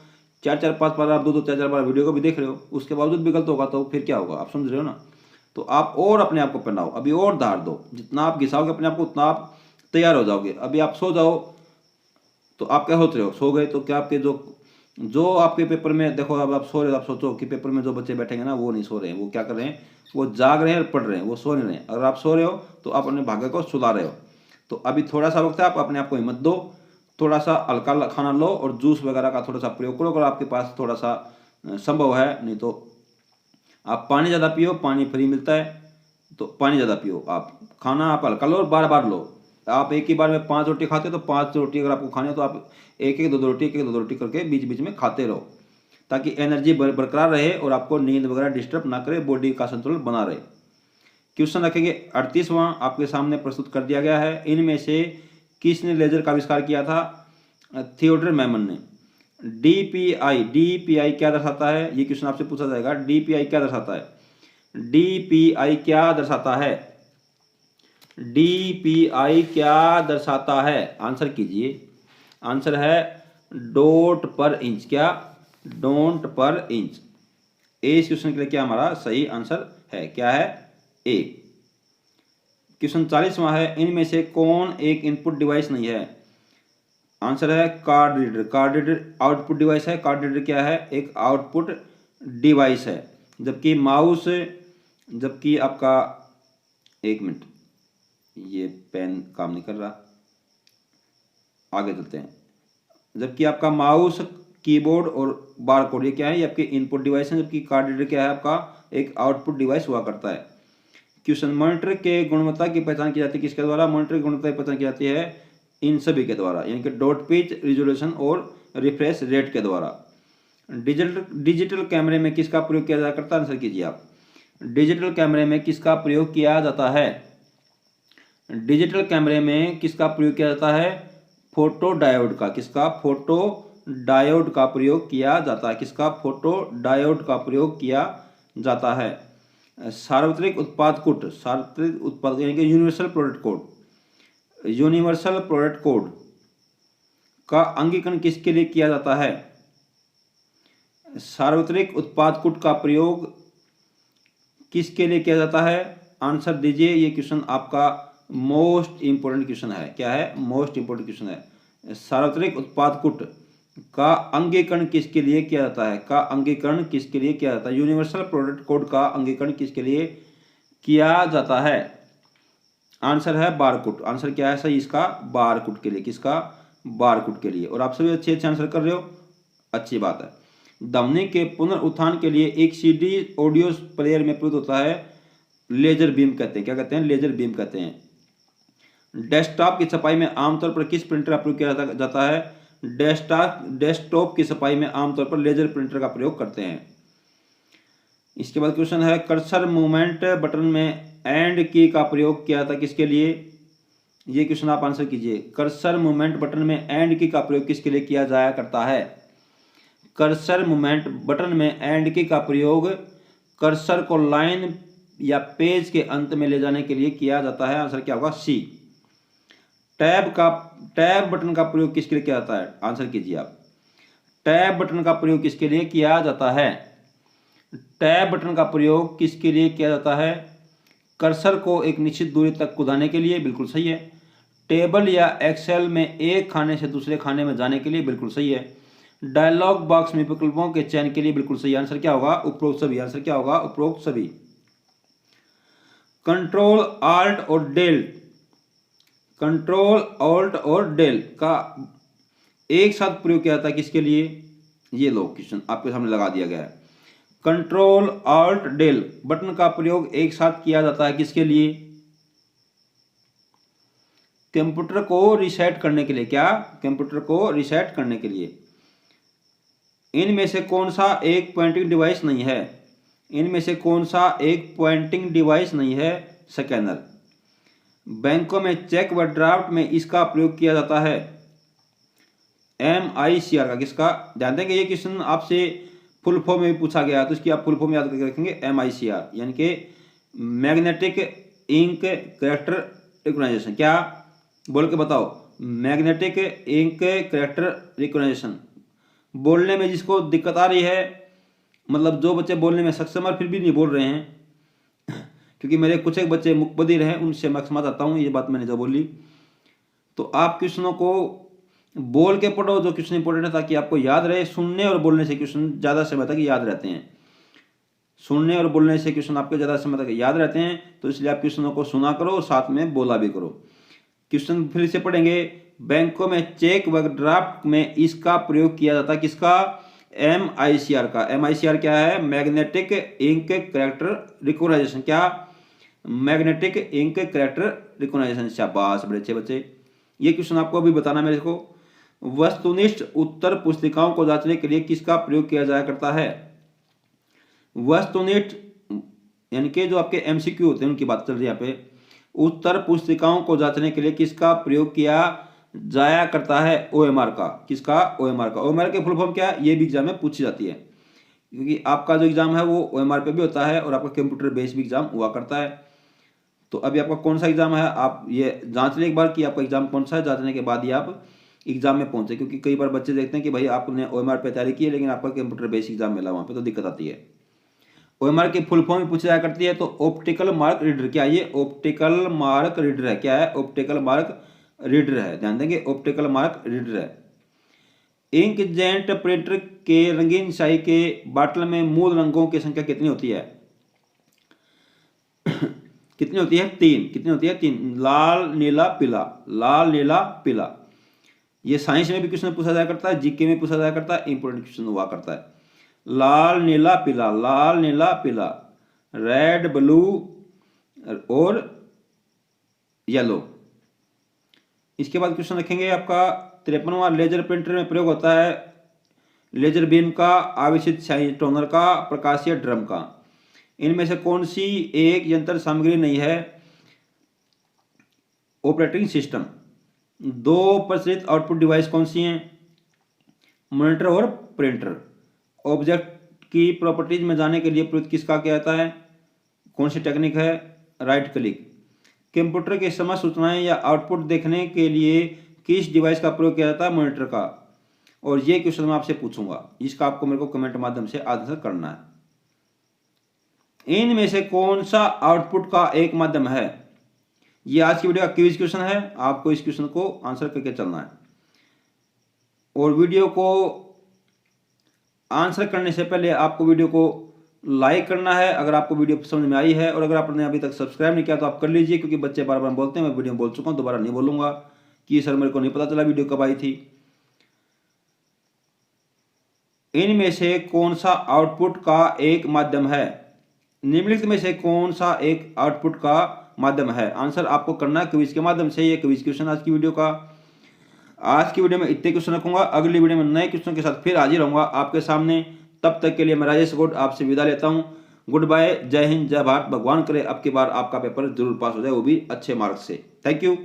Speaker 1: 4-4-5 बार आप 2-2 4-4 बार वीडियो को भी देख रहे हो, उसके बावजूद भी गलत होगा तो फिर क्या होगा? आप समझ रहे हो ना? तो आप और अपने आप को पहनाओ, अभी और धार दो, जितना आप घिसाओगे अपने आप को उतना आप तैयार हो जाओगे। अभी आप सो जाओ तो आप क्या होते हो? सो गए तो क्या आपके जो आपके पेपर में, देखो अब आप सो रहे हो, आप सोचो कि पेपर में जो बच्चे बैठेंगे ना वो नहीं सो रहे हैं, वो क्या कर रहे हैं? वो जाग रहे हैं और पढ़ रहे हैं, वो सो नहीं रहे हैं। अगर आप सो रहे हो तो आप अपने भाग्य को सुला रहे हो। तो अभी थोड़ा सा वक्त है, आप अपने आप को हिम्मत दो, थोड़ा सा हल्का खाना लो और जूस वगैरह का थोड़ा सा प्रयोग करो अगर आपके पास थोड़ा सा संभव है। नहीं तो आप पानी ज़्यादा पियो, पानी फ्री मिलता है तो पानी ज़्यादा पियो। आप खाना आप हल्का लो और बार बार लो। आप एक ही बार में 5 रोटी खाते हो तो 5 रोटी अगर आपको खानी हो तो आप एक एक 2-2 रोटी, एक एक 2-2 रोटी करके बीच बीच में खाते रहो, ताकि एनर्जी बरकरार रहे और आपको नींद वगैरह डिस्टर्ब ना करे, बॉडी का संतुलन बना रहे। क्वेश्चन रखेंगे 38वां आपके सामने प्रस्तुत कर दिया गया है। इनमें से किसने लेजर का आविष्कार किया था? थियोडर मैमन ने। डीपीआई क्या दर्शाता है? ये क्वेश्चन आपसे पूछा जाएगा। डीपीआई क्या दर्शाता है? डीपीआई क्या दर्शाता है? डीपीआई क्या दर्शाता है? आंसर कीजिए। आंसर है डॉट पर इंच। क्या? डॉट पर इंच। ए इस क्वेश्चन के लिए क्या हमारा सही आंसर है? क्या है? ए। क्वेश्चन 40वां है। इनमें से कौन एक इनपुट डिवाइस नहीं है? आंसर है card reader. Card reader output device है। कार्ड रीडर क्या है? एक आउटपुट डिवाइस है। जबकि माउस, जबकि आपका, एक मिनट, ये पेन काम नहीं कर रहा, आगे चलते हैं। जबकि आपका माउस, कीबोर्ड और बारकोड ये क्या है? ये आपके इनपुट डिवाइस है, जबकि कार्ड रीडर क्या है? आपका एक आउटपुट डिवाइस हुआ करता है। क्वेश्चन, मॉनिटर के गुणवत्ता की पहचान की जाती है किसके द्वारा? मॉनिटर की गुणवत्ता की पहचान की जाती है इन सभी के द्वारा, यानी कि डॉट पिच, रिजोल्यूशन और रिफ्रेश रेट के द्वारा। डिजिटल कैमरे में किसका प्रयोग किया जा करता है? आंसर कीजिए आप। डिजिटल कैमरे में किसका प्रयोग किया जाता है? डिजिटल कैमरे में किसका प्रयोग किया जाता है? फोटो डायोड का। किसका? फोटो डायोड का प्रयोग किया जाता है। किसका? फोटो डायोड का प्रयोग किया जाता है। सार्वत्रिक उत्पाद कोड, सार्वत्रिक उत्पाद यानी कि universal product code, universal product code का अंगीकरण किसके लिए किया जाता है? सार्वत्रिक उत्पाद कोड का प्रयोग किसके लिए किया जाता है? आंसर दीजिए। ये क्वेश्चन आपका मोस्ट इंपोर्टेंट क्वेश्चन है। क्या है? मोस्ट इंपोर्टेंट क्वेश्चन है। सार्वत्रिक उत्पाद कोड का अंगीकरण किसके लिए किया जाता है? का अंगीकरण किसके लिए किया जाता है? यूनिवर्सल प्रोडक्ट कोड का अंगीकरण किसके लिए किया जाता है? आंसर है बारकोड। आंसर क्या है सही इसका? बारकोड के लिए। किसका? बारकोड के लिए। और आप सभी अच्छे अच्छे आंसर कर रहे हो, अच्छी बात है। ध्वनि के पुनरुत्थान के लिए एक सीडी ऑडियो प्लेयर में प्रयुक्त होता है लेजर बीम कहते हैं। क्या कहते हैं? लेजर बीम कहते हैं। डेस्कटॉप की छपाई में आमतौर पर किस प्रिंटर का प्रयोग किया जाता है? डेस्कटॉप की छपाई में आमतौर पर लेजर प्रिंटर का प्रयोग करते हैं। इसके बाद क्वेश्चन है, कर्सर मूवमेंट बटन में एंड की का प्रयोग किया था किसके लिए? ये क्वेश्चन आप आंसर कीजिए। कर्सर मूवमेंट बटन में एंड की का प्रयोग किसके लिए किया जाया करता है? कर्सर मूवमेंट बटन में एंड की का प्रयोग कर्सर को लाइन या पेज के अंत में ले जाने के लिए किया जाता है। आंसर क्या होगा? सी। टैब बटन का प्रयोग किसके लिए किया जाता है? आंसर कीजिए आप। टैब बटन का प्रयोग किसके लिए किया जाता है? टैब बटन का प्रयोग किसके लिए किया जाता है? कर्सर को एक निश्चित दूरी तक कूदाने के लिए, बिल्कुल सही है। टेबल या एक्सेल में एक खाने से दूसरे खाने में जाने के लिए, बिल्कुल सही है। डायलॉग बॉक्स में विकल्पों के चयन के लिए, बिल्कुल सही। आंसर क्या होगा? उपरोक्त सभी। आंसर क्या होगा? उपरोक्त सभी। कंट्रोल ऑल्ट और डेल, कंट्रोल ऑल्ट और डेल का एक साथ प्रयोग किया जाता है किसके लिए? ये लो क्वेश्चन आपके सामने लगा दिया गया है। कंट्रोल ऑल्ट डेल बटन का प्रयोग एक साथ किया जाता है किसके लिए? कंप्यूटर को रीसेट करने के लिए। क्या? कंप्यूटर को रीसेट करने के लिए। इनमें से कौन सा एक पॉइंटिंग डिवाइस नहीं है? इनमें से कौन सा एक पॉइंटिंग डिवाइस नहीं है? स्कैनर। बैंकों में चेक व ड्राफ्ट में इसका प्रयोग किया जाता है। MICR का किसका? ध्यान देंगे ये क्वेश्चन आपसे फुल फॉर्म में भी पूछा गया तो इसकी आप फुल फॉर्म याद करके रखेंगे। MICR यानी कि मैग्नेटिक इंक कैरेक्टर रिकॉग्नाइजेशन। क्या? बोल के बताओ। Magnetic ink character recognization. बोलने में जिसको दिक्कत आ रही है, मतलब जो बच्चे बोलने में सक्षम है फिर भी नहीं बोल रहे हैं क्योंकि मेरे कुछ एक बच्चे मुकबदिर हैं, उनसे मैं क्षमा चाहता हूँ ये बात मैंने जो बोली। तो आप क्वेश्चनों को बोल के पढ़ो जो क्वेश्चन इंपॉर्टेंट है, ताकि आपको याद रहे। सुनने और बोलने से क्वेश्चन ज़्यादा समय तक याद रहते हैं। सुनने और बोलने से क्वेश्चन आपके ज़्यादा समय तक याद रहते हैं, तो इसलिए आप क्वेश्चनों को सुना करो और साथ में बोला भी करो। क्वेश्चन फिर से पढ़ेंगे। बैंकों में चेक व ड्राफ्ट में इसका प्रयोग किया जाता है किसका? MICR का। MICR क्या है? Magnetic ink character recognition. क्या? Magnetic ink character recognition. शाबाश, बड़े अच्छे बच्चे। ये क्वेश्चन आपको अभी बताना मेरे को। वस्तुनिष्ठ उत्तर पुस्तिकाओं को जांचने के लिए किसका प्रयोग किया जाया करता है? वस्तुनिष्ठ यानी कि जो आपके MCQ होते हैं उनकी बात चल रही है यहाँ पे। उत्तर पुस्तिकाओं को जांचने के लिए किसका प्रयोग किया जाया करता है? OMR का। किसका? OMR का। OMR के फुल फॉर्म क्या है? ये भी एग्जाम में पूछी जाती है, क्योंकि आपका जो एग्जाम है वो OMR पे भी होता है और आपका कंप्यूटर बेस्ड भी एग्जाम हुआ करता है। तो अभी आपका कौन सा एग्जाम है, आप ये जांच लें एक बार कि आपका एग्जाम कौन सा है। जांचने के बाद ही आप एग्जाम में पहुंचे, क्योंकि कई बार बच्चे देखते हैं कि भाई आपने OMR पे तैयारी की है लेकिन आपका कंप्यूटर बेस्ड एग्जाम मिला वहाँ पे, तो दिक्कत आती है। OMR की फुल फॉर्म भी पूछी जाया करती है। तो ऑप्टिकल मार्क रीडर। क्या? ये ऑप्टिकल मार्क रीडर है। क्या है? ऑप्टिकल मार्क रीडर है। ध्यान देंगे, ऑप्टिकल मार्क रीडर है। इंकजेट प्रिंटर के रंगीन स्याही के बाटल में मूल रंगों की संख्या कितनी होती है? कितनी होती है? 3। कितनी होती है? 3। लाल, नीला, पीला। लाल, नीला, पीला। ये साइंस में भी क्वेश्चन पूछा जाया करता है, जीके में पूछा जाया करता है, इंपोर्टेंट क्वेश्चन हुआ करता है। लाल, नीला, पीला। लाल, नीला, पीला। रेड, ब्लू और येलो। इसके बाद क्वेश्चन रखेंगे आपका 53वां। लेजर प्रिंटर में प्रयोग होता है लेजर बीम का, आवेशित स्याही टोनर का, प्रकाशीय ड्रम का। इनमें से कौन सी एक यंत्र सामग्री नहीं है? Operating system. 2 प्रचलित आउटपुट डिवाइस कौन सी हैं? मॉनिटर और प्रिंटर। ऑब्जेक्ट की प्रॉपर्टीज में जाने के लिए प्रयुक्त किसका किया जाता है? कौन सी टेक्निक है? Right click. कंप्यूटर के समस्त सूचनाएं या आउटपुट देखने के लिए किस डिवाइस का प्रयोग किया जाता है? मॉनिटर का। और ये क्वेश्चन मैं आपसे पूछूंगा, इसका आपको मेरे को कमेंट माध्यम से आंसर करना है। इनमें से कौन सा आउटपुट का एक माध्यम है? ये आज की वीडियो का क्विज क्वेश्चन है, आपको इस क्वेश्चन को आंसर करके चलना है। और वीडियो को आंसर करने से पहले आपको वीडियो को लाइक करना है अगर आपको वीडियो समझ में आई है, और अगर आपने अभी तक सब्सक्राइब नहीं किया तो आप कर लीजिए, क्योंकि बच्चे बार बार बोलते हैं, मैं वीडियो में बोल चुका हूं, दोबारा नहीं बोलूंगा कि सर मेरे को नहीं पता चला वीडियो कब आई थी। इनमें से कौन सा आउटपुट का एक माध्यम है? निम्नलिखित में से कौन सा एक आउटपुट का माध्यम है? आंसर आपको करना है क्विज के माध्यम से। ये क्विज क्वेश्चन आज की वीडियो का। आज की वीडियो में इतने क्वेश्चन रखूंगा, अगली वीडियो में नए क्वेश्चन के साथ फिर हाजिर रहूंगा आपके सामने। तब तक के लिए मैं राजेश गौड़ आपसे विदा लेता हूं। गुड बाय, जय हिंद, जय भारत। भगवान करे अब की बार आपका पेपर जरूर पास हो जाए, वो भी अच्छे मार्क्स से। Thank you.